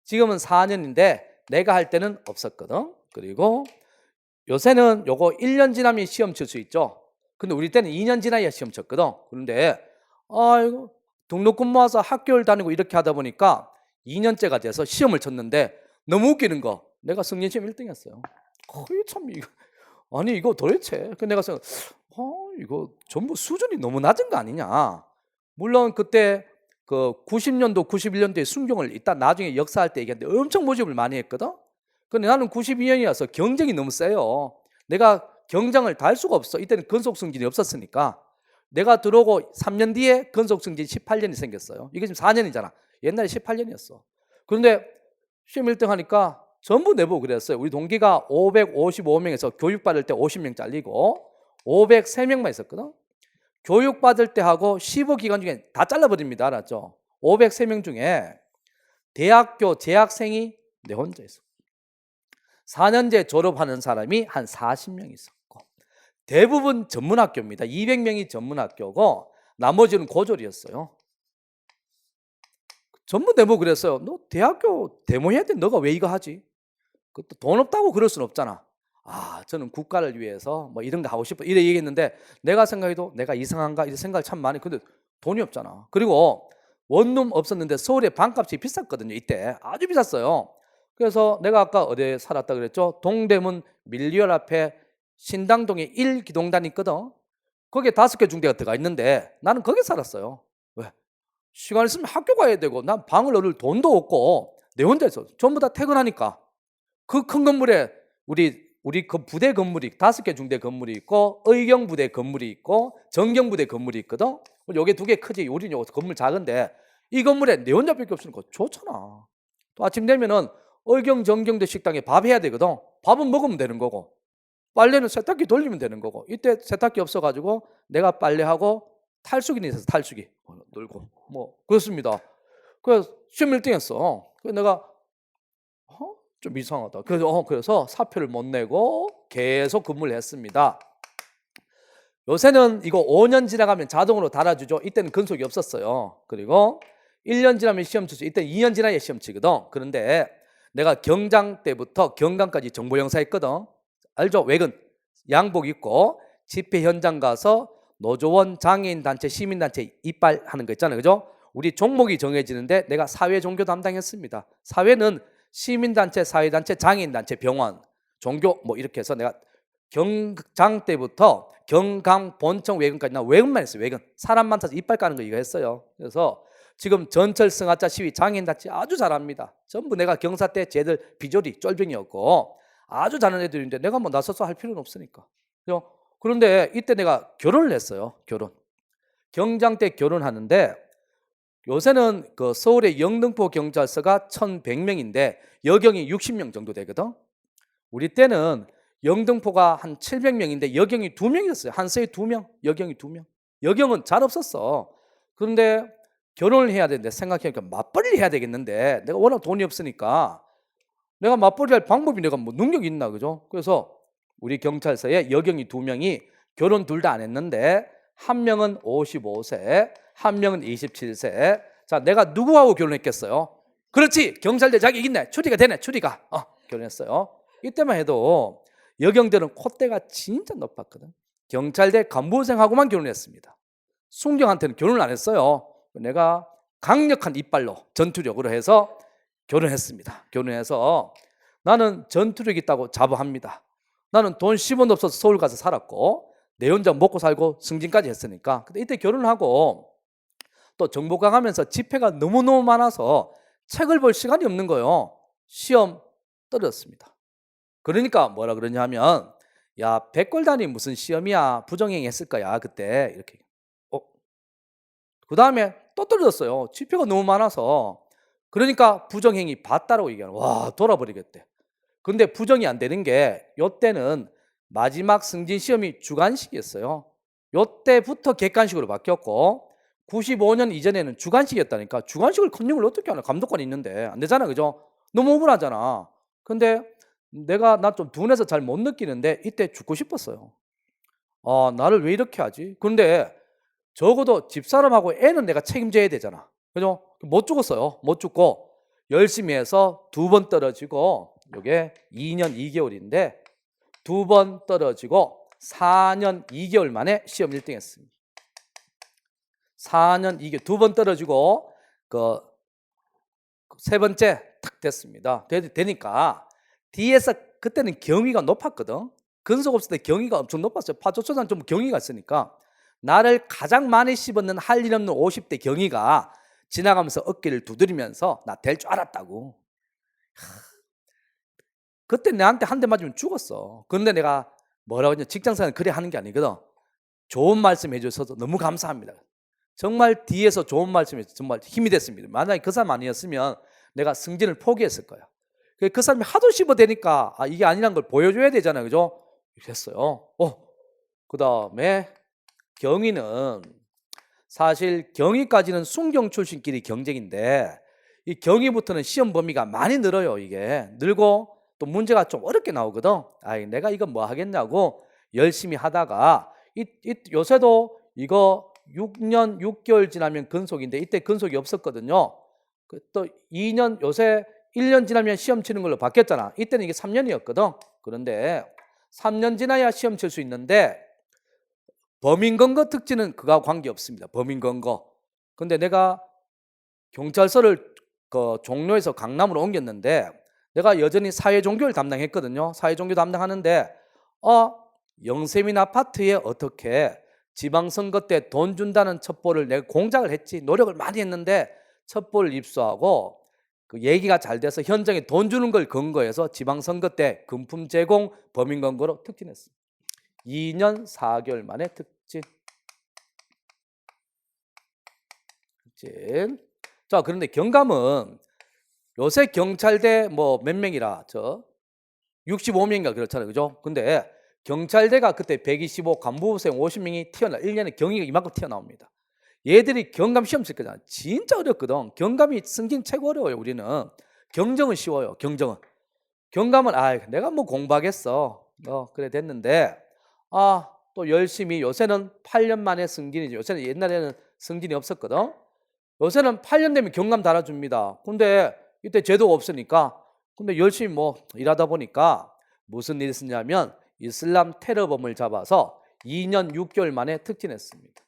지금은 4년인데 내가 할 때는 없었거든. 그리고 요새는 요거 1년 지나면 시험 칠 수 있죠. 근데 우리 때는 2년 지나야 시험 쳤거든. 그런데 이거 등록금 모아서 학교를 다니고 이렇게 하다 보니까 2년째가 돼서 시험을 쳤는데 너무 웃기는 거. 내가 승진시험 1등했어요. 이거 도대체. 내가 생각, 이거 전부 수준이 너무 낮은 거 아니냐. 물론 그때 그 90년도, 91년도에 순경을 이따 나중에 역사할 때 얘기하는데 엄청 모집을 많이 했거든. 근데 나는 92년이라서 경쟁이 너무 세요. 내가 경쟁을 다 할 수가 없어. 이때는 근속 승진이 없었으니까. 내가 들어오고 3년 뒤에 근속 승진 18년이 생겼어요. 이게 지금 4년이잖아. 옛날에 18년이었어. 그런데 시험 1등 하니까 전부 내보고 그랬어요. 우리 동기가 555명에서 교육받을 때 50명 잘리고 503명만 있었거든. 교육받을 때 하고 15기간 중에 다 잘라버립니다. 알았죠? 503명 중에 대학교 재학생이 내 혼자 있어. 4년제 졸업하는 사람이 한 40명 있었고 대부분 전문학교입니다. 200명이 전문학교고 나머지는 고졸이었어요. 전부 내보고 그랬어요. 너 대학교 데모해야 돼. 너가 왜 이거 하지? 그것도 돈 없다고 그럴 수는 없잖아. 저는 국가를 위해서 뭐 이런 거 하고 싶어 이래 얘기했는데 내가 생각해도 내가 이상한가 이런 생각을 참 많이. 근데 돈이 없잖아. 그리고 원룸 없었는데 서울에 방값이 비쌌거든요. 이때 아주 비쌌어요. 그래서 내가 아까 어디에 살았다 그랬죠? 동대문 밀리얼 앞에 신당동에 1기동단이 있거든. 거기에 5개 중대가 들어가 있는데 나는 거기 살았어요. 왜? 시간 있으면 학교 가야 되고 난 방을 얻을 돈도 없고 내 혼자 있어. 전부 다 퇴근하니까 그 큰 건물에 우리 그 부대 건물이 5개 중대 건물이 있고 의경 부대 건물이 있고 정경 부대 건물이 있거든. 요게 2개 크지. 우리는 요 건물 작은데 이 건물에 내 혼자밖에 없으니까 좋잖아. 또 아침 되면은 의경 정경대 식당에 밥 해야 되거든. 밥은 먹으면 되는 거고 빨래는 세탁기 돌리면 되는 거고. 이때 세탁기 없어가지고 내가 빨래하고 탈수기는 있어서 탈수기 놀고 뭐 그렇습니다. 그래서 시험 1등 했어. 그래서 내가 좀 이상하다. 그래서 사표를 못 내고 계속 근무를 했습니다. 요새는 이거 5년 지나가면 자동으로 달아주죠. 이때는 근속이 없었어요. 그리고 1년 지나면 시험 칠 수, 이때는 2년 지나야 시험 치거든. 그런데 내가 경장 때부터 경강까지 정보영사 했거든. 알죠? 외근 양복 입고 집회 현장 가서 노조원, 장애인단체, 시민단체 이빨하는 거 있잖아요. 그죠? 우리 종목이 정해지는데 내가 사회 종교 담당했습니다. 사회는 시민단체, 사회단체, 장애인단체, 병원, 종교 뭐 이렇게 해서 내가 경장 때부터 경강, 본청, 외근까지 나 외근만 했어요. 외근 사람 많아서 이빨 까는 거 이거 했어요. 그래서 지금 전철 승하차 시위 장애인단체 아주 잘합니다. 전부 내가 경사 때 쟤들 비조리 쫄병이었고 아주 잘하는 애들인데 내가 뭐 나서서 할 필요는 없으니까. 그런데 이때 내가 결혼을 했어요. 결혼. 경장 때 결혼하는데 요새는 그 서울의 영등포 경찰서가 1,100명인데 여경이 60명 정도 되거든. 우리 때는 영등포가 한 700명인데 여경이 2명이었어요. 한 서에 2명, 여경이 2명. 여경은 잘 없었어. 그런데 결혼을 해야 되는데 생각해보니까 맞벌이를 해야 되겠는데 내가 워낙 돈이 없으니까 내가 맞벌이 할 방법이 내가 뭐 능력이 있나 그죠? 그래서 우리 경찰서에 여경이 2명이 결혼 둘 다 안 했는데 한 명은 55세, 한 명은 27세. 자, 내가 누구하고 결혼했겠어요? 그렇지, 경찰대 자격 있네. 추리가 되네, 추리가. 결혼했어요. 이때만 해도 여경들은 콧대가 진짜 높았거든. 경찰대 간부생하고만 결혼했습니다. 순경한테는 결혼을 안 했어요. 내가 강력한 이빨로 전투력으로 해서 결혼했습니다. 결혼해서 나는 전투력 있다고 자부합니다. 나는 돈 10원도 없어서 서울 가서 살았고 내 혼자 먹고 살고 승진까지 했으니까. 근데 이때 결혼을 하고 또 정보강 하면서 집회가 너무너무 많아서 책을 볼 시간이 없는 거예요. 시험 떨어졌습니다. 그러니까 뭐라 그러냐 하면 야, 백골단이 무슨 시험이야, 부정행위 했을 거야 그때 이렇게. 그 다음에 또 떨어졌어요. 집회가 너무 많아서. 그러니까 부정행위 봤다라고 얘기하는. 와, 돌아버리겠대. 근데 부정이 안 되는 게 요때는 마지막 승진 시험이 주관식이었어요. 요때부터 객관식으로 바뀌었고 95년 이전에는 주관식이었다니까. 주관식을 컨닝을 어떻게 하나, 감독관이 있는데 안 되잖아, 그죠? 너무 억울하잖아. 근데 나 좀 둔해서 잘 못 느끼는데 이때 죽고 싶었어요. 나를 왜 이렇게 하지? 근데 적어도 집사람하고 애는 내가 책임져야 되잖아, 그죠? 못 죽었어요. 못 죽고 열심히 해서 2번 떨어지고, 이게 2년 2개월인데 2번 떨어지고 4년 2개월 만에 시험 1등 했습니다. 4년 2개월 2번 떨어지고 그 세 번째 탁 됐습니다. 되니까 뒤에서 그때는 경위가 높았거든. 근속 없을 때 경위가 엄청 높았어요. 파조초산 좀 경위가 있으니까 나를 가장 많이 씹었는 할 일 없는 50대 경위가 지나가면서 어깨를 두드리면서 나 될 줄 알았다고. 그때 내한테 한 대 맞으면 죽었어. 그런데 내가 뭐라고 하냐, 직장생활 그래 하는 게 아니거든. 좋은 말씀 해주셔서 너무 감사합니다. 정말 뒤에서 좋은 말씀이 정말 힘이 됐습니다. 만약에 그 사람 아니었으면 내가 승진을 포기했을 거야. 그 사람이 하도 씹어대니까 이게 아니란 걸 보여줘야 되잖아요, 그죠? 그랬어요. 그 다음에 경위는 사실 경위까지는 순경 출신끼리 경쟁인데 이 경위부터는 시험 범위가 많이 늘어요. 이게 늘고 또 문제가 좀 어렵게 나오거든. 내가 이거 뭐 하겠냐고 열심히 하다가 요새도 이거 6년 6개월 지나면 근속인데 이때 근속이 없었거든요. 또 2년, 요새 1년 지나면 시험 치는 걸로 바뀌었잖아. 이때는 이게 3년이었거든. 그런데 3년 지나야 시험 칠 수 있는데 범인 검거 특징은 그거와 관계없습니다. 범인 검거. 근데 내가 경찰서를 그 종로에서 강남으로 옮겼는데 내가 여전히 사회종교를 담당했거든요. 사회종교 담당하는데 영세민 아파트에 어떻게 지방선거 때 돈 준다는 첩보를 내가 공작을 했지. 노력을 많이 했는데 첩보를 입수하고 그 얘기가 잘 돼서 현장에 돈 주는 걸 근거해서 지방선거 때 금품 제공 범인 검거로 특진했습니다. 2년 4개월 만에 특진. 자, 그런데 경감은 요새 경찰대 뭐 몇 명이라 65명인가 그렇잖아요. 그죠? 근데 경찰대가 그때 125 간부생 50명이 1년에 경위가 이만큼 튀어나옵니다. 얘들이 경감 시험 칠 거잖아. 진짜 어렵거든. 경감이 승진 최고 어려워요. 우리는 경정은 쉬워요. 경감은 내가 뭐 공부하겠어. 그래 됐는데 또 열심히 요새는 8년 만에 승진이죠. 요새는 옛날에는 승진이 없었거든. 요새는 8년 되면 경감 달아줍니다. 근데 이때 제도가 없으니까 근데 열심히 뭐 일하다 보니까 무슨 일이 있었냐면 이슬람 테러범을 잡아서 2년 6개월 만에 특진했습니다.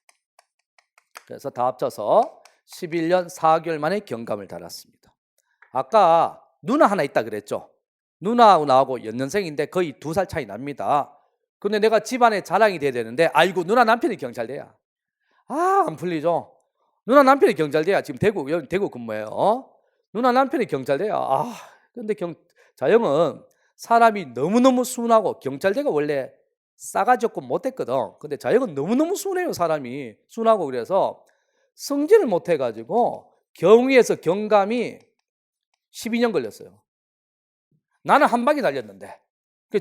그래서 다 합쳐서 11년 4개월 만에 경감을 달았습니다. 아까 누나 하나 있다 그랬죠. 누나하고 나하고 연년생인데 거의 2살 차이 납니다. 근데 내가 집안의 자랑이 돼야 되는데 아이고 누나 남편이 경찰대야. 안 풀리죠. 누나 남편이 경찰대야. 지금 여기 대구 근무해요. 누나 남편이 경찰대야. 근데 자영은 사람이 너무너무 순하고 경찰대가 원래 싸가지 없고 못했거든. 근데 자영은 너무너무 순해요. 사람이 순하고. 그래서 승진을 못해가지고 경위에서 경감이 12년 걸렸어요. 나는 한 방에 달렸는데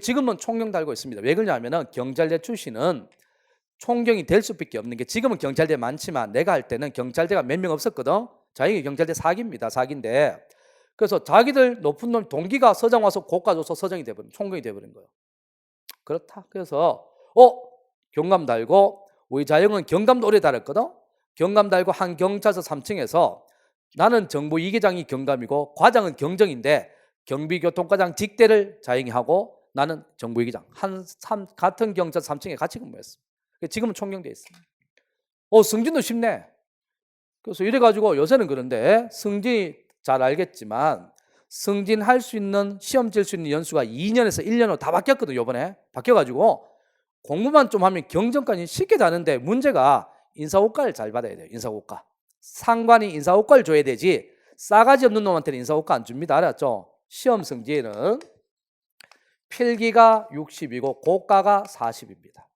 지금은 총경 달고 있습니다. 왜 그러냐면 경찰대 출신은 총경이 될 수밖에 없는 게 지금은 경찰대 많지만 내가 할 때는 경찰대가 몇 명 없었거든. 자기가 경찰대 4기입니다. 4기인데 그래서 자기들 높은 놈 동기가 서장 와서 고가 줘서 서장이 돼버린 총경이 돼버린 거예요. 그렇다. 그래서 경감 달고 우리 자영은 경감도 오래 달았거든. 경감 달고 한 경찰서 3층에서 나는 정보 2계장이 경감이고 과장은 경정인데 경비교통과장 직대를 자영이 하고 나는 정보 2계장 같은 경찰서 3층에 같이 근무했어. 지금은 총경돼 있습니다. 승진도 쉽네. 그래서 이래가지고 요새는 그런데 승진이 잘 알겠지만 승진할 수 있는 시험 칠 수 있는 연수가 2년에서 1년으로 다 바뀌었거든요. 이번에 바뀌어가지고 공부만 좀 하면 경정까지 쉽게 다는데 문제가 인사고과를 잘 받아야 돼요. 인사고과. 상관이 인사고과를 줘야 되지 싸가지 없는 놈한테는 인사고과 안 줍니다. 알았죠? 시험 승진은 필기가 60이고 고과가 40입니다.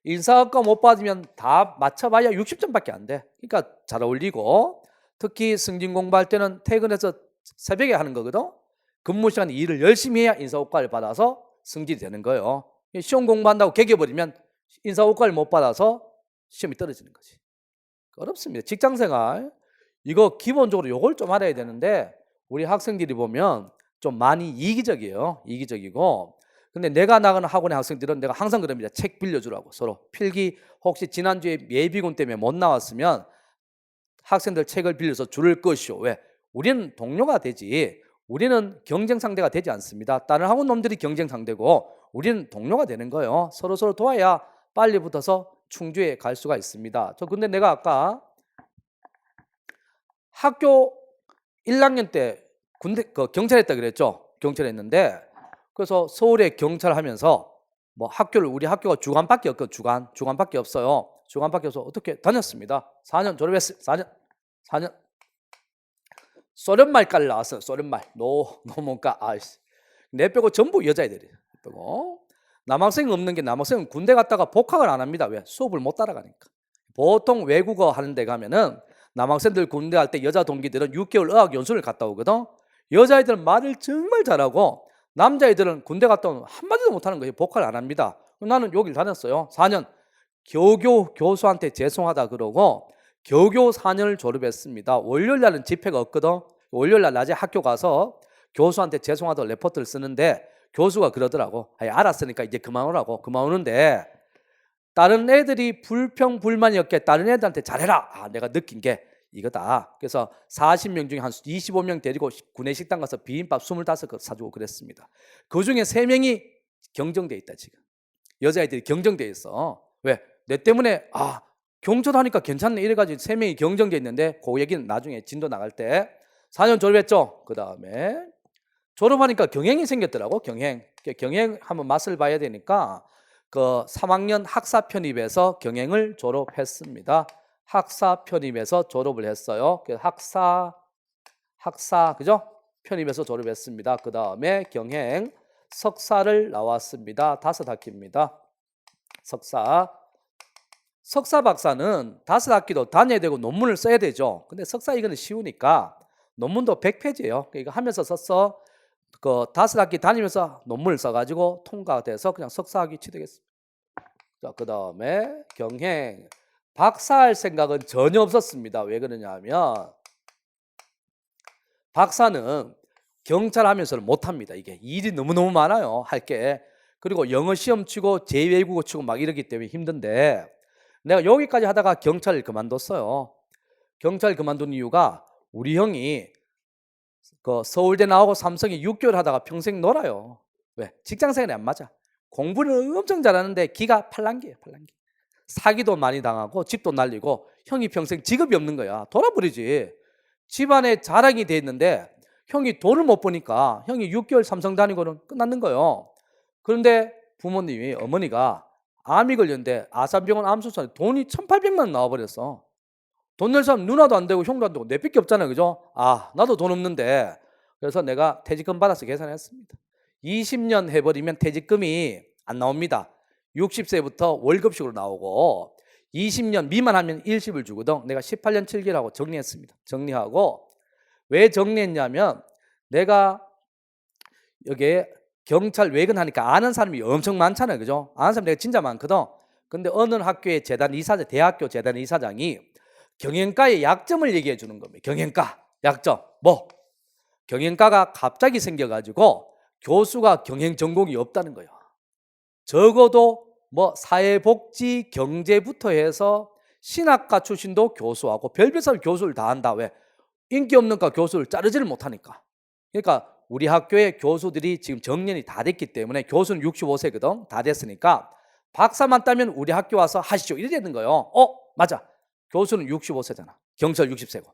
인사고과 못 받으면 다 맞춰봐야 60점밖에 안 돼. 그러니까 잘 어울리고 특히 승진 공부할 때는 퇴근해서 새벽에 하는 거거든. 근무 시간에 일을 열심히 해야 인사고과를 받아서 승진이 되는 거예요. 시험 공부한다고 개겨버리면 인사고과를 못 받아서 시험이 떨어지는 거지. 어렵습니다. 직장생활 이거 기본적으로 요걸 좀 알아야 되는데 우리 학생들이 보면 좀 많이 이기적이에요. 이기적이고 근데 내가 나가는 학원의 학생들은 내가 항상 그럽니다. 책 빌려주라고 서로. 필기 혹시 지난주에 예비군 때문에 못 나왔으면 학생들 책을 빌려서 줄을 것이오. 왜? 우리는 동료가 되지 우리는 경쟁 상대가 되지 않습니다. 다른 학원 놈들이 경쟁 상대고 우리는 동료가 되는 거예요. 서로 도와야 빨리 붙어서 충주에 갈 수가 있습니다. 근데 내가 아까 학교 1학년 때 군대 경찰했다 그랬죠. 경찰했는데 그래서 서울에 경찰하면서 뭐 우리 학교가 주간밖에 없거든. 주간밖에 없어요. 주간밖에 없어서 어떻게 다녔습니다. 4년 졸업했어요. 4년 소련말까지 나왔어요. 소련말 노문과 내 빼고 전부 여자애들이에요. 남학생이 없는 게 남학생은 군대 갔다가 복학을 안 합니다. 왜? 수업을 못 따라가니까. 보통 외국어 하는 데 가면은 남학생들 군대 갈 때 여자 동기들은 6개월 어학 연수를 갔다 오거든. 여자애들은 말을 정말 잘하고 남자애들은 군대 갔다 오면 한마디도 못하는 거예요. 복학을 안 합니다. 나는 여길 다녔어요. 4년 겨우겨우 교수한테 죄송하다 그러고 겨우겨우 4년을 졸업했습니다. 월요일날은 집회가 없거든. 월요일날 낮에 학교 가서 교수한테 죄송하다고 레포트를 쓰는데 교수가 그러더라고. 알았으니까 이제 그만 오라고. 그만 오는데 다른 애들이 불평불만이었기에 다른 애들한테 잘해라. 내가 느낀 게 이거다. 그래서 40명 중에 한 25명 데리고 구내식당 가서 비빔밥 25개 사주고 그랬습니다. 그중에 3명이 경정돼 있다. 지금 여자애들이 경정돼 있어. 왜? 내 때문에 경찰하니까 괜찮네 이래가지고 3명이 경정돼 있는데 그 얘기는 나중에 진도 나갈 때 4년 졸업했죠. 그 다음에 졸업하니까 경행이 생겼더라고. 경행 한번 맛을 봐야 되니까 그 3학년 학사 편입에서 경행을 졸업했습니다. 학사 편입에서 졸업을 했어요. 학사 그죠? 편입에서 졸업했습니다. 그 다음에 경행 석사를 나왔습니다. 5학기입니다. 석사 박사는 5학기도 다녀야 되고 논문을 써야 되죠. 근데 석사 이거는 쉬우니까 논문도 100페이지예요. 이거 하면서 썼어. 그 5학기 다니면서 논문을 써가지고 통과돼서 그냥 석사학위 취득했습니다. 자, 그 다음에 경행 박사할 생각은 전혀 없었습니다. 왜 그러냐면 박사는 경찰 하면서는 못합니다. 이게 일이 너무너무 많아요. 할 게. 그리고 영어 시험 치고 제2외국어 치고 막 이러기 때문에 힘든데 내가 여기까지 하다가 경찰을 그만뒀어요. 경찰 그만둔 이유가 우리 형이 그 서울대 나오고 삼성에 6개월 하다가 평생 놀아요. 왜? 직장생활이 안 맞아. 공부는 엄청 잘하는데 기가 팔랑기예요. 팔랑기. 사기도 많이 당하고 집도 날리고 형이 평생 직업이 없는 거야. 돌아버리지. 집안에 자랑이 돼 있는데 형이 돈을 못 버니까 형이 6개월 삼성 다니고는 끝났는 거예요. 그런데 부모님이 어머니가 암이 걸렸는데 아산병원 암수술에 돈이 1,800만 원 나와버렸어. 돈 낼 사람 누나도 안 되고 형도 안 되고 내밖에 없잖아요. 그죠? 아, 나도 돈 없는데. 그래서 내가 퇴직금 받아서 계산했습니다. 20년 해버리면 퇴직금이 안 나옵니다. 60세부터 월급식으로 나오고 20년 미만하면 일시불 주거든. 내가 18년 7개월하고 정리했습니다. 정리하고 왜 정리했냐면 내가 여기에 경찰 외근하니까 아는 사람이 엄청 많잖아요. 그죠? 아는 사람 내가 진짜 많거든. 근데 어느 학교의 재단 이사장, 대학교 재단 이사장이 경영과의 약점을 얘기해 주는 겁니다. 경영과 약점 뭐? 경영과가 갑자기 생겨가지고 교수가 경영 전공이 없다는 거예요. 적어도 뭐 사회복지, 경제부터 해서 신학과 출신도 교수하고 별별 사람 교수를 다 한다. 왜? 인기 없는과 교수를 자르지를 못하니까. 그러니까 우리 학교의 교수들이 지금 정년이 다 됐기 때문에 교수는 65세거든. 다 됐으니까 박사만 따면 우리 학교 와서 하시죠. 이래 되는 거예요. 맞아. 교수는 65세잖아. 경찰 60세고.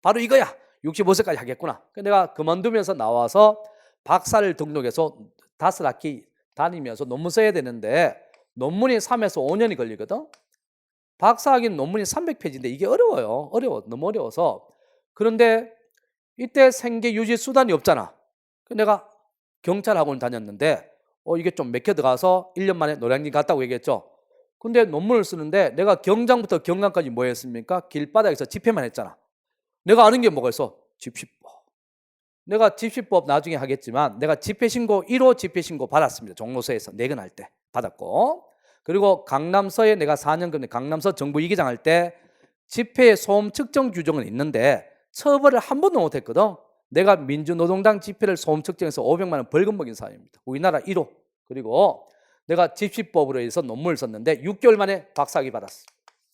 바로 이거야. 65세까지 하겠구나. 내가 그만두면서 나와서 박사를 등록해서 5학기 다니면서 논문 써야 되는데 논문이 3에서 5년이 걸리거든. 박사학위는 논문이 300페이지인데 이게 어려워요. 너무 어려워서. 그런데 이때 생계 유지 수단이 없잖아. 내가 경찰학원 다녔는데 이게 좀 맥혀 들어가서 1년 만에 노량진 갔다고 얘기했죠. 근데 논문을 쓰는데 내가 경장부터 경감까지 뭐 했습니까? 길바닥에서 집회만 했잖아. 내가 아는 게 뭐가 있어? 집시법. 내가 집시법 나중에 하겠지만 내가 집회신고 1호 집회신고 받았습니다. 종로서에서 내근할 때 받았고, 그리고 강남서에 내가 4년 전에 강남서 정부 이기장 할 때 집회 소음 측정 규정은 있는데 처벌을 한 번도 못했거든. 내가 민주노동당 집회를 소음 측정해서 500만 원 벌금 먹인 사람입니다. 우리나라 1호. 그리고 내가 집시법으로 해서 논문을 썼는데 6개월 만에 박사학위 받았어.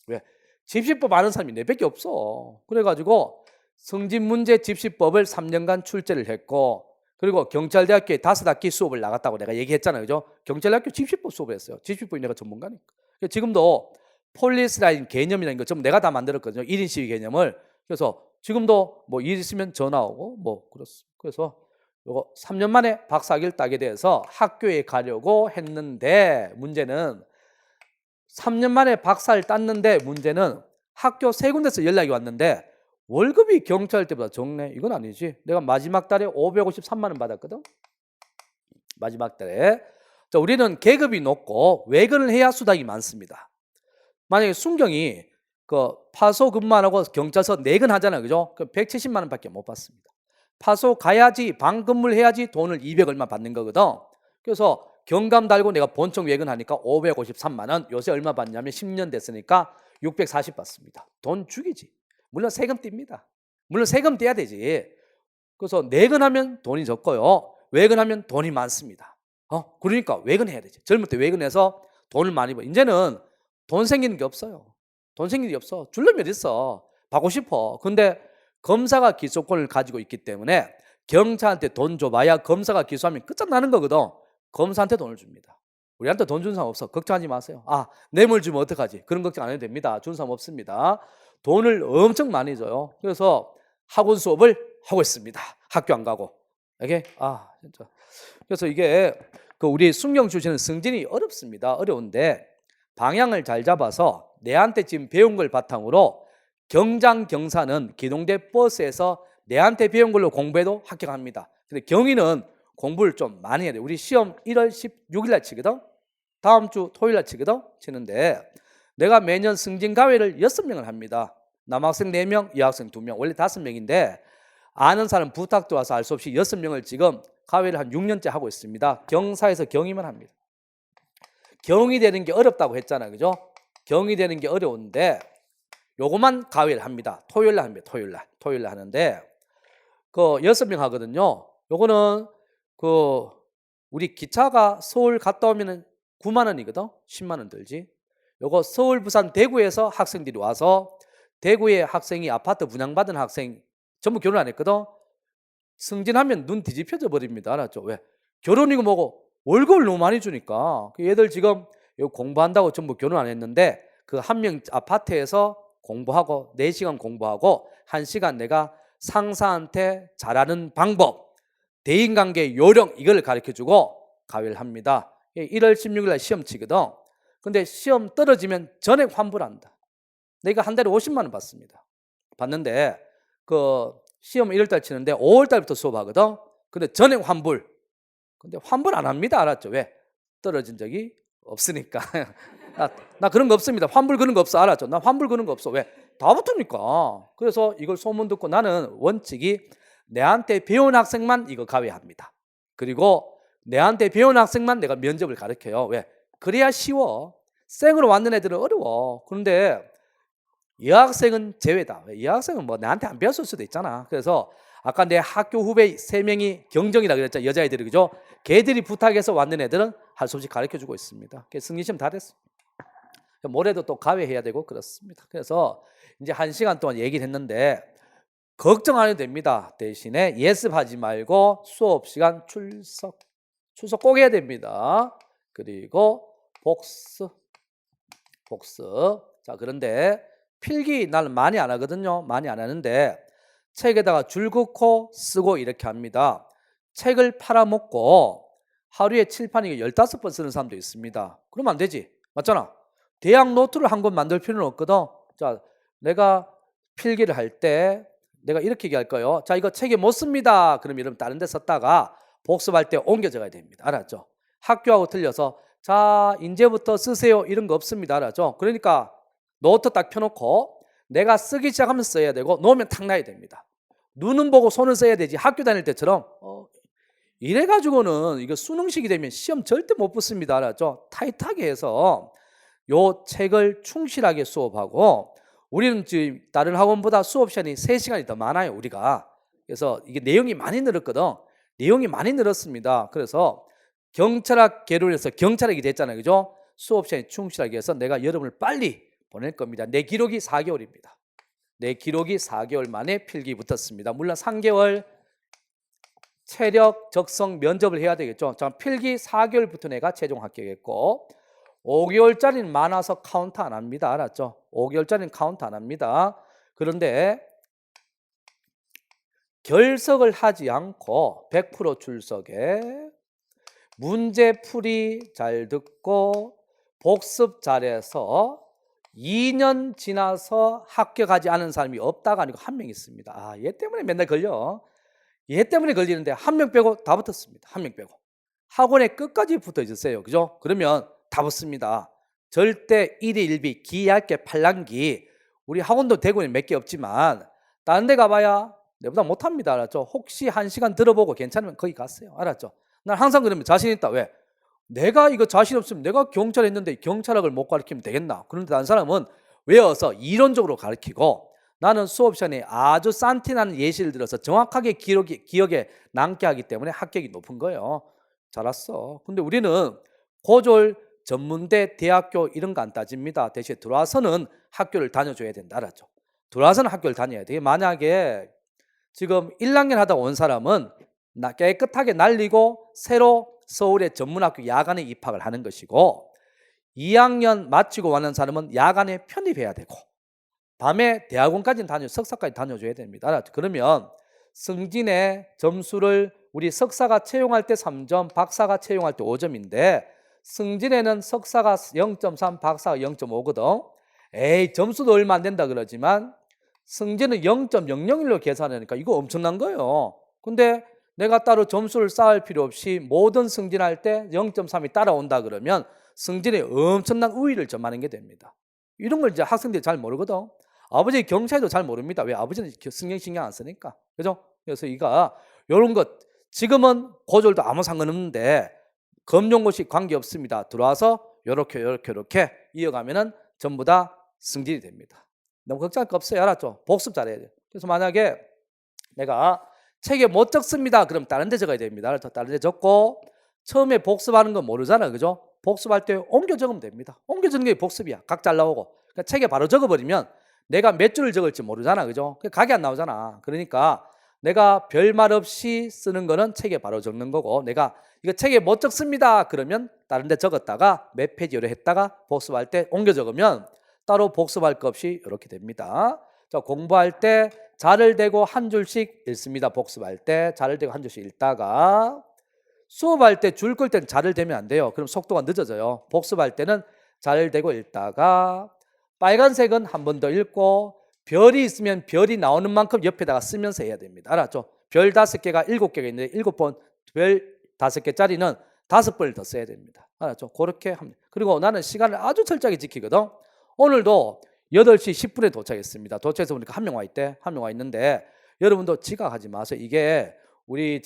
왜? 집시법 아는 사람이 내밖에 없어. 그래가지고 성진문제 집시법을 3년간 출제를 했고, 그리고 경찰대학교에 5학기 수업을 나갔다고 내가 얘기했잖아요. 그죠? 경찰대학교 집시법 수업을 했어요. 집시법이 내가 전문가니까. 지금도 폴리스라인 개념이라는 거 전부 내가 다 만들었거든요. 1인 시위 개념을. 그래서 지금도 뭐 일 있으면 전화 오고 뭐 그렇습니다. 그래서 요거 3년 만에 박사학위를 따게 돼서 학교에 가려고 했는데 문제는 3년 만에 박사를 땄는데 문제는 학교 3군데서 연락이 왔는데 월급이 경찰 때보다 적네. 이건 아니지. 내가 마지막 달에 553만 원 받았거든. 마지막 달에. 자, 우리는 계급이 높고 외근을 해야 수당이 많습니다. 만약에 순경이 그 파소 근무 안 하고 경찰서 내근 하잖아요. 그죠? 그 170만 원밖에 못 받습니다. 파소 가야지 방 근무를 해야지 돈을 200 얼마 받는 거거든. 그래서 경감 달고 내가 본청 외근하니까 553만 원. 요새 얼마 받냐면 10년 됐으니까 640 받습니다. 돈 죽이지. 물론 세금 띱니다. 물론 세금 떼야 되지. 그래서 내근하면 돈이 적고요. 외근하면 돈이 많습니다. 그러니까 외근해야 되지. 젊을 때 외근해서 돈을 많이 벌. 이제는 돈 생기는 게 없어요. 돈 생기는 게 없어. 줄려면 어디 있어. 받고 싶어. 근데 검사가 기소권을 가지고 있기 때문에 경찰한테 돈 줘봐야 검사가 기소하면 끝장나는 거거든. 검사한테 돈을 줍니다. 우리한테 돈 준 사람 없어. 걱정하지 마세요. 아, 뇌물 주면 어떡하지? 그런 걱정 안 해도 됩니다. 준 사람 없습니다. 돈을 엄청 많이 줘요. 그래서 학원 수업을 하고 있습니다. 학교 안 가고. 이게 진짜. 그래서 이게 우리 순경 출신은 승진이 어렵습니다. 어려운데 방향을 잘 잡아서 내한테 지금 배운 걸 바탕으로 경장 경사는 기동대 버스에서 내한테 배운 걸로 공부해도 합격합니다. 근데 경위는 공부를 좀 많이 해야 돼요. 우리 시험 1월 16일 날 치거든. 다음 주 토요일 날 치는데 내가 매년 승진 가회를 6명을 합니다. 남학생 4명, 여학생 2명. 원래 5명인데 아는 사람 부탁 들어와서 알 수 없이 6명을 지금 가회를 한 6년째 하고 있습니다. 경사에서 경위만 합니다. 경위 되는 게 어렵다고 했잖아요. 그죠? 경위 되는 게 어려운데 요거만 가회를 합니다. 토요일 날 합니다. 토요일 날 하는데 6명 하거든요. 요거는 우리 기차가 서울 갔다 오면은 9만 원이거든. 10만 원 들지. 요거 서울, 부산, 대구에서 학생들이 와서 대구에 학생이 아파트 분양받은 학생 전부 결혼 안 했거든. 승진하면 눈 뒤집혀져 버립니다. 알았죠? 왜? 결혼이고 뭐고 월급을 너무 많이 주니까 얘들 지금 공부한다고 전부 결혼 안 했는데 그 한 명 아파트에서 공부하고 4시간 공부하고 1시간 내가 상사한테 잘하는 방법, 대인관계 요령 이걸 가르쳐주고 가회를 합니다. 1월 16일 날 시험 치거든. 근데 시험 떨어지면 전액 환불한다. 내가 한 달에 50만 원 받습니다. 받는데 시험 1월 달 치는데 5월 달부터 수업하거든. 근데 전액 환불. 근데 환불 안 합니다. 알았죠? 왜? 떨어진 적이 없으니까. 나 그런 거 없습니다. 환불 그런 거 없어. 알았죠? 나 환불 그런 거 없어. 왜? 다 붙으니까. 그래서 이걸 소문 듣고 나는 원칙이 내한테 배운 학생만 이거 가외합니다. 그리고 내한테 배운 학생만 내가 면접을 가르쳐요. 왜? 그래야 쉬워. 생으로 왔는 애들은 어려워. 그런데 여학생은 제외다. 여학생은 뭐 나한테 안 배웠을 수도 있잖아. 그래서 아까 내 학교 후배 3명이 경정이라 그랬잖아. 여자애들이. 그죠? 걔들이 부탁해서 왔는 애들은 할 수 없이 가르쳐주고 있습니다. 승리시험 다 됐어. 모레도 또 가외해야 되고 그렇습니다. 그래서 이제 1시간 동안 얘기를 했는데 걱정 안 해도 됩니다. 대신에 예습하지 말고 수업 시간 출석 꼭 해야 됩니다. 그리고 복습. 자, 그런데 필기 나는 많이 안 하거든요. 많이 안 하는데 책에다가 줄 긋고 쓰고 이렇게 합니다. 책을 팔아먹고 하루에 칠판이 15번 쓰는 사람도 있습니다. 그러면 안 되지. 맞잖아. 대학 노트를 한 권 만들 필요는 없거든. 자, 내가 필기를 할 때 내가 이렇게 얘기할 거예요. 자, 이거 책에 못 씁니다. 그럼 이러면 다른 데 썼다가 복습할 때 옮겨 적어야 됩니다. 알았죠? 학교하고 틀려서 자, 이제부터 쓰세요. 이런 거 없습니다. 알았죠? 그러니까 노트 딱 펴놓고 내가 쓰기 시작하면 써야 되고 놓으면 탁 놔야 됩니다. 눈은 보고 손을 써야 되지. 학교 다닐 때처럼 이래가지고는 이거 수능식이 되면 시험 절대 못 붙습니다. 알았죠? 타이트하게 해서 요 책을 충실하게 수업하고 우리는 지금 다른 학원보다 수업 시간이 3시간이 더 많아요. 우리가. 그래서 이게 내용이 많이 늘었거든. 내용이 많이 늘었습니다. 그래서 경찰학 계열에서 경찰학이 됐잖아요. 그죠? 수업 시간이 충실하게 해서 내가 여러분을 빨리 보낼 겁니다. 내 기록이 4개월입니다. 내 기록이 4개월 만에 필기 붙었습니다. 물론 3개월 체력, 적성, 면접을 해야 되겠죠. 자, 필기 4개월부터 내가 최종 합격했고 5개월짜리는 많아서 카운트 안 합니다. 알았죠? 5개월짜리는 카운트 안 합니다. 그런데 결석을 하지 않고 100% 출석에 문제풀이 잘 듣고 복습 잘해서 2년 지나서 합격하지 않은 사람이 없다가 아니고 한 명 있습니다. 얘 때문에 맨날 걸려. 얘 때문에 걸리는데 한 명 빼고 다 붙었습니다. 한 명 빼고. 학원에 끝까지 붙어 있었어요. 그죠? 그러면 다 붙습니다. 절대 1위 1비 기얇게 팔랑기. 우리 학원도 대구에 몇 개 없지만 다른 데 가봐야 내보다 못합니다. 알았죠? 혹시 1시간 들어보고 괜찮으면 거기 갔어요. 알았죠? 난 항상 그러면 자신 있다. 왜? 내가 이거 자신 없으면 내가 경찰 했는데 경찰학을 못 가르치면 되겠나? 그런데 다른 사람은 외워서 이론적으로 가르치고 나는 수업 시간에 아주 산티나는 예시를 들어서 정확하게 기억에 남게 하기 때문에 합격이 높은 거예요. 잘 왔어. 근데 우리는 고졸, 전문대, 대학교 이런 거 안 따집니다. 대신에 들어와서는 학교를 다녀줘야 된다. 알았죠? 들어와서는 학교를 다녀야 돼. 만약에 지금 1학년 하다 온 사람은 깨끗하게 날리고 새로 서울의 전문학교 야간에 입학을 하는 것이고 2학년 마치고 왔는 사람은 야간에 편입해야 되고 밤에 대학원까지는 석사까지 다녀줘야 됩니다. 그러면 승진의 점수를 우리 석사가 채용할 때 3점, 박사가 채용할 때 5점인데 승진에는 석사가 0.3, 박사가 0.5거든. 에이, 점수도 얼마 안 된다 그러지만 승진은 0.001로 계산하니까 이거 엄청난 거예요. 근데 내가 따로 점수를 쌓을 필요 없이 모든 승진할 때 0.3이 따라온다 그러면 승진에 엄청난 우위를 점하는 게 됩니다. 이런 걸 이제 학생들이 잘 모르거든. 아버지 경찰도 잘 모릅니다. 왜? 아버지는 승진 신경 안 쓰니까. 그죠? 그래서 이가 이런 것 지금은 고졸도 아무 상관없는데 검정고시 관계 없습니다. 들어와서 요렇게 이어가면은 전부 다 승진이 됩니다. 너무 걱정할 거 없어요. 알았죠? 복습 잘해야 돼요. 그래서 만약에 내가 책에 못 적습니다. 그럼 다른 데 적어야 됩니다. 알았죠? 다른 데 적고 처음에 복습하는 건 모르잖아. 그죠? 복습할 때 옮겨 적으면 됩니다. 옮겨 적는 게 복습이야. 각 잘 나오고. 그러니까 책에 바로 적어버리면 내가 몇 줄을 적을지 모르잖아. 그죠? 각이 안 나오잖아. 그러니까 내가 별말 없이 쓰는 거는 책에 바로 적는 거고 내가 이거 책에 못 적습니다. 그러면 다른 데 적었다가 몇 페이지로 했다가 복습할 때 옮겨 적으면 따로 복습할 거 없이 이렇게 됩니다. 자, 공부할 때 자를 대고 한 줄씩 읽습니다. 복습할 때 자를 대고 한 줄씩 읽다가 수업할 때 줄 끌 때는 자를 대면 안 돼요. 그럼 속도가 늦어져요. 복습할 때는 자를 대고 읽다가 빨간색은 한 번 더 읽고 별이 있으면 별이 나오는 만큼 옆에다가 쓰면서 해야 됩니다. 알았죠? 별 5개가 7개가 있는데 7번 별 5개짜리는 5번을 더 써야 됩니다. 알았죠? 그렇게 합니다. 그리고 나는 시간을 아주 철저하게 지키거든. 오늘도 8시 10분에 도착했습니다. 도착해서 보니까 한 명 와 있대. 한 명 와 있는데 여러분도 지각하지 마세요. 이게 우리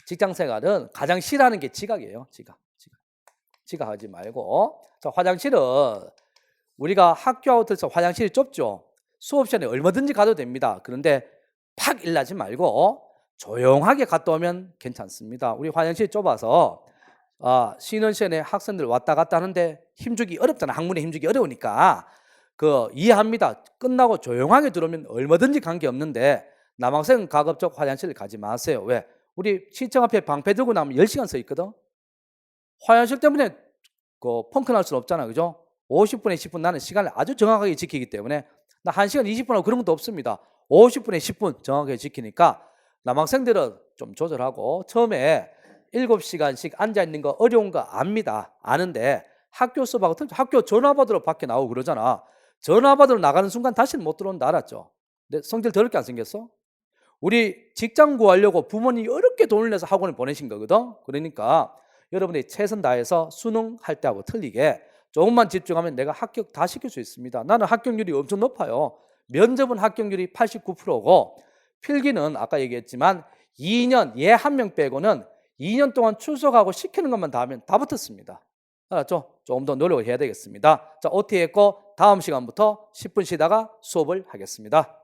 직장생활은 가장 싫어하는 게 지각이에요. 지각하지 말고. 자, 화장실은 우리가 학교아웃에서 화장실이 좁죠. 수업 시간에 얼마든지 가도 됩니다. 그런데 팍 일나지 말고 조용하게 갔다 오면 괜찮습니다. 우리 화장실이 좁아서 쉬는 시간에 학생들 왔다 갔다 하는데 힘주기 어렵잖아. 학문에 힘주기 어려우니까 이해합니다. 끝나고 조용하게 들어오면 얼마든지 관계없는데 남학생은 가급적 화장실을 가지 마세요. 왜? 우리 시청 앞에 방패 들고 나면 10시간 서 있거든. 화장실 때문에 펑크 날 수는 없잖아. 그죠? 50분에 10분 나는 시간을 아주 정확하게 지키기 때문에 나 1시간 20분하고 그런 것도 없습니다. 50분에 10분 정확하게 지키니까 남학생들은 좀 조절하고 처음에 7시간씩 앉아있는 거 어려운 거 압니다. 아는데 학교 수업하고 특히 학교 전화 받으러 밖에 나오고 그러잖아. 전화 받으러 나가는 순간 다시는 못 들어온다. 알았죠? 근데 성질 더럽게 안 생겼어? 우리 직장 구하려고 부모님이 어렵게 돈을 내서 학원을 보내신 거거든. 그러니까 여러분이 최선 다해서 수능 할 때하고 틀리게 조금만 집중하면 내가 합격 다 시킬 수 있습니다. 나는 합격률이 엄청 높아요. 면접은 합격률이 89%고 필기는 아까 얘기했지만 2년 얘 한 명 빼고는 2년 동안 출석하고 시키는 것만 다 하면 다 붙었습니다. 알았죠? 조금 더 노력을 해야 되겠습니다. 자, OT 했고 다음 시간부터 10분 쉬다가 수업을 하겠습니다.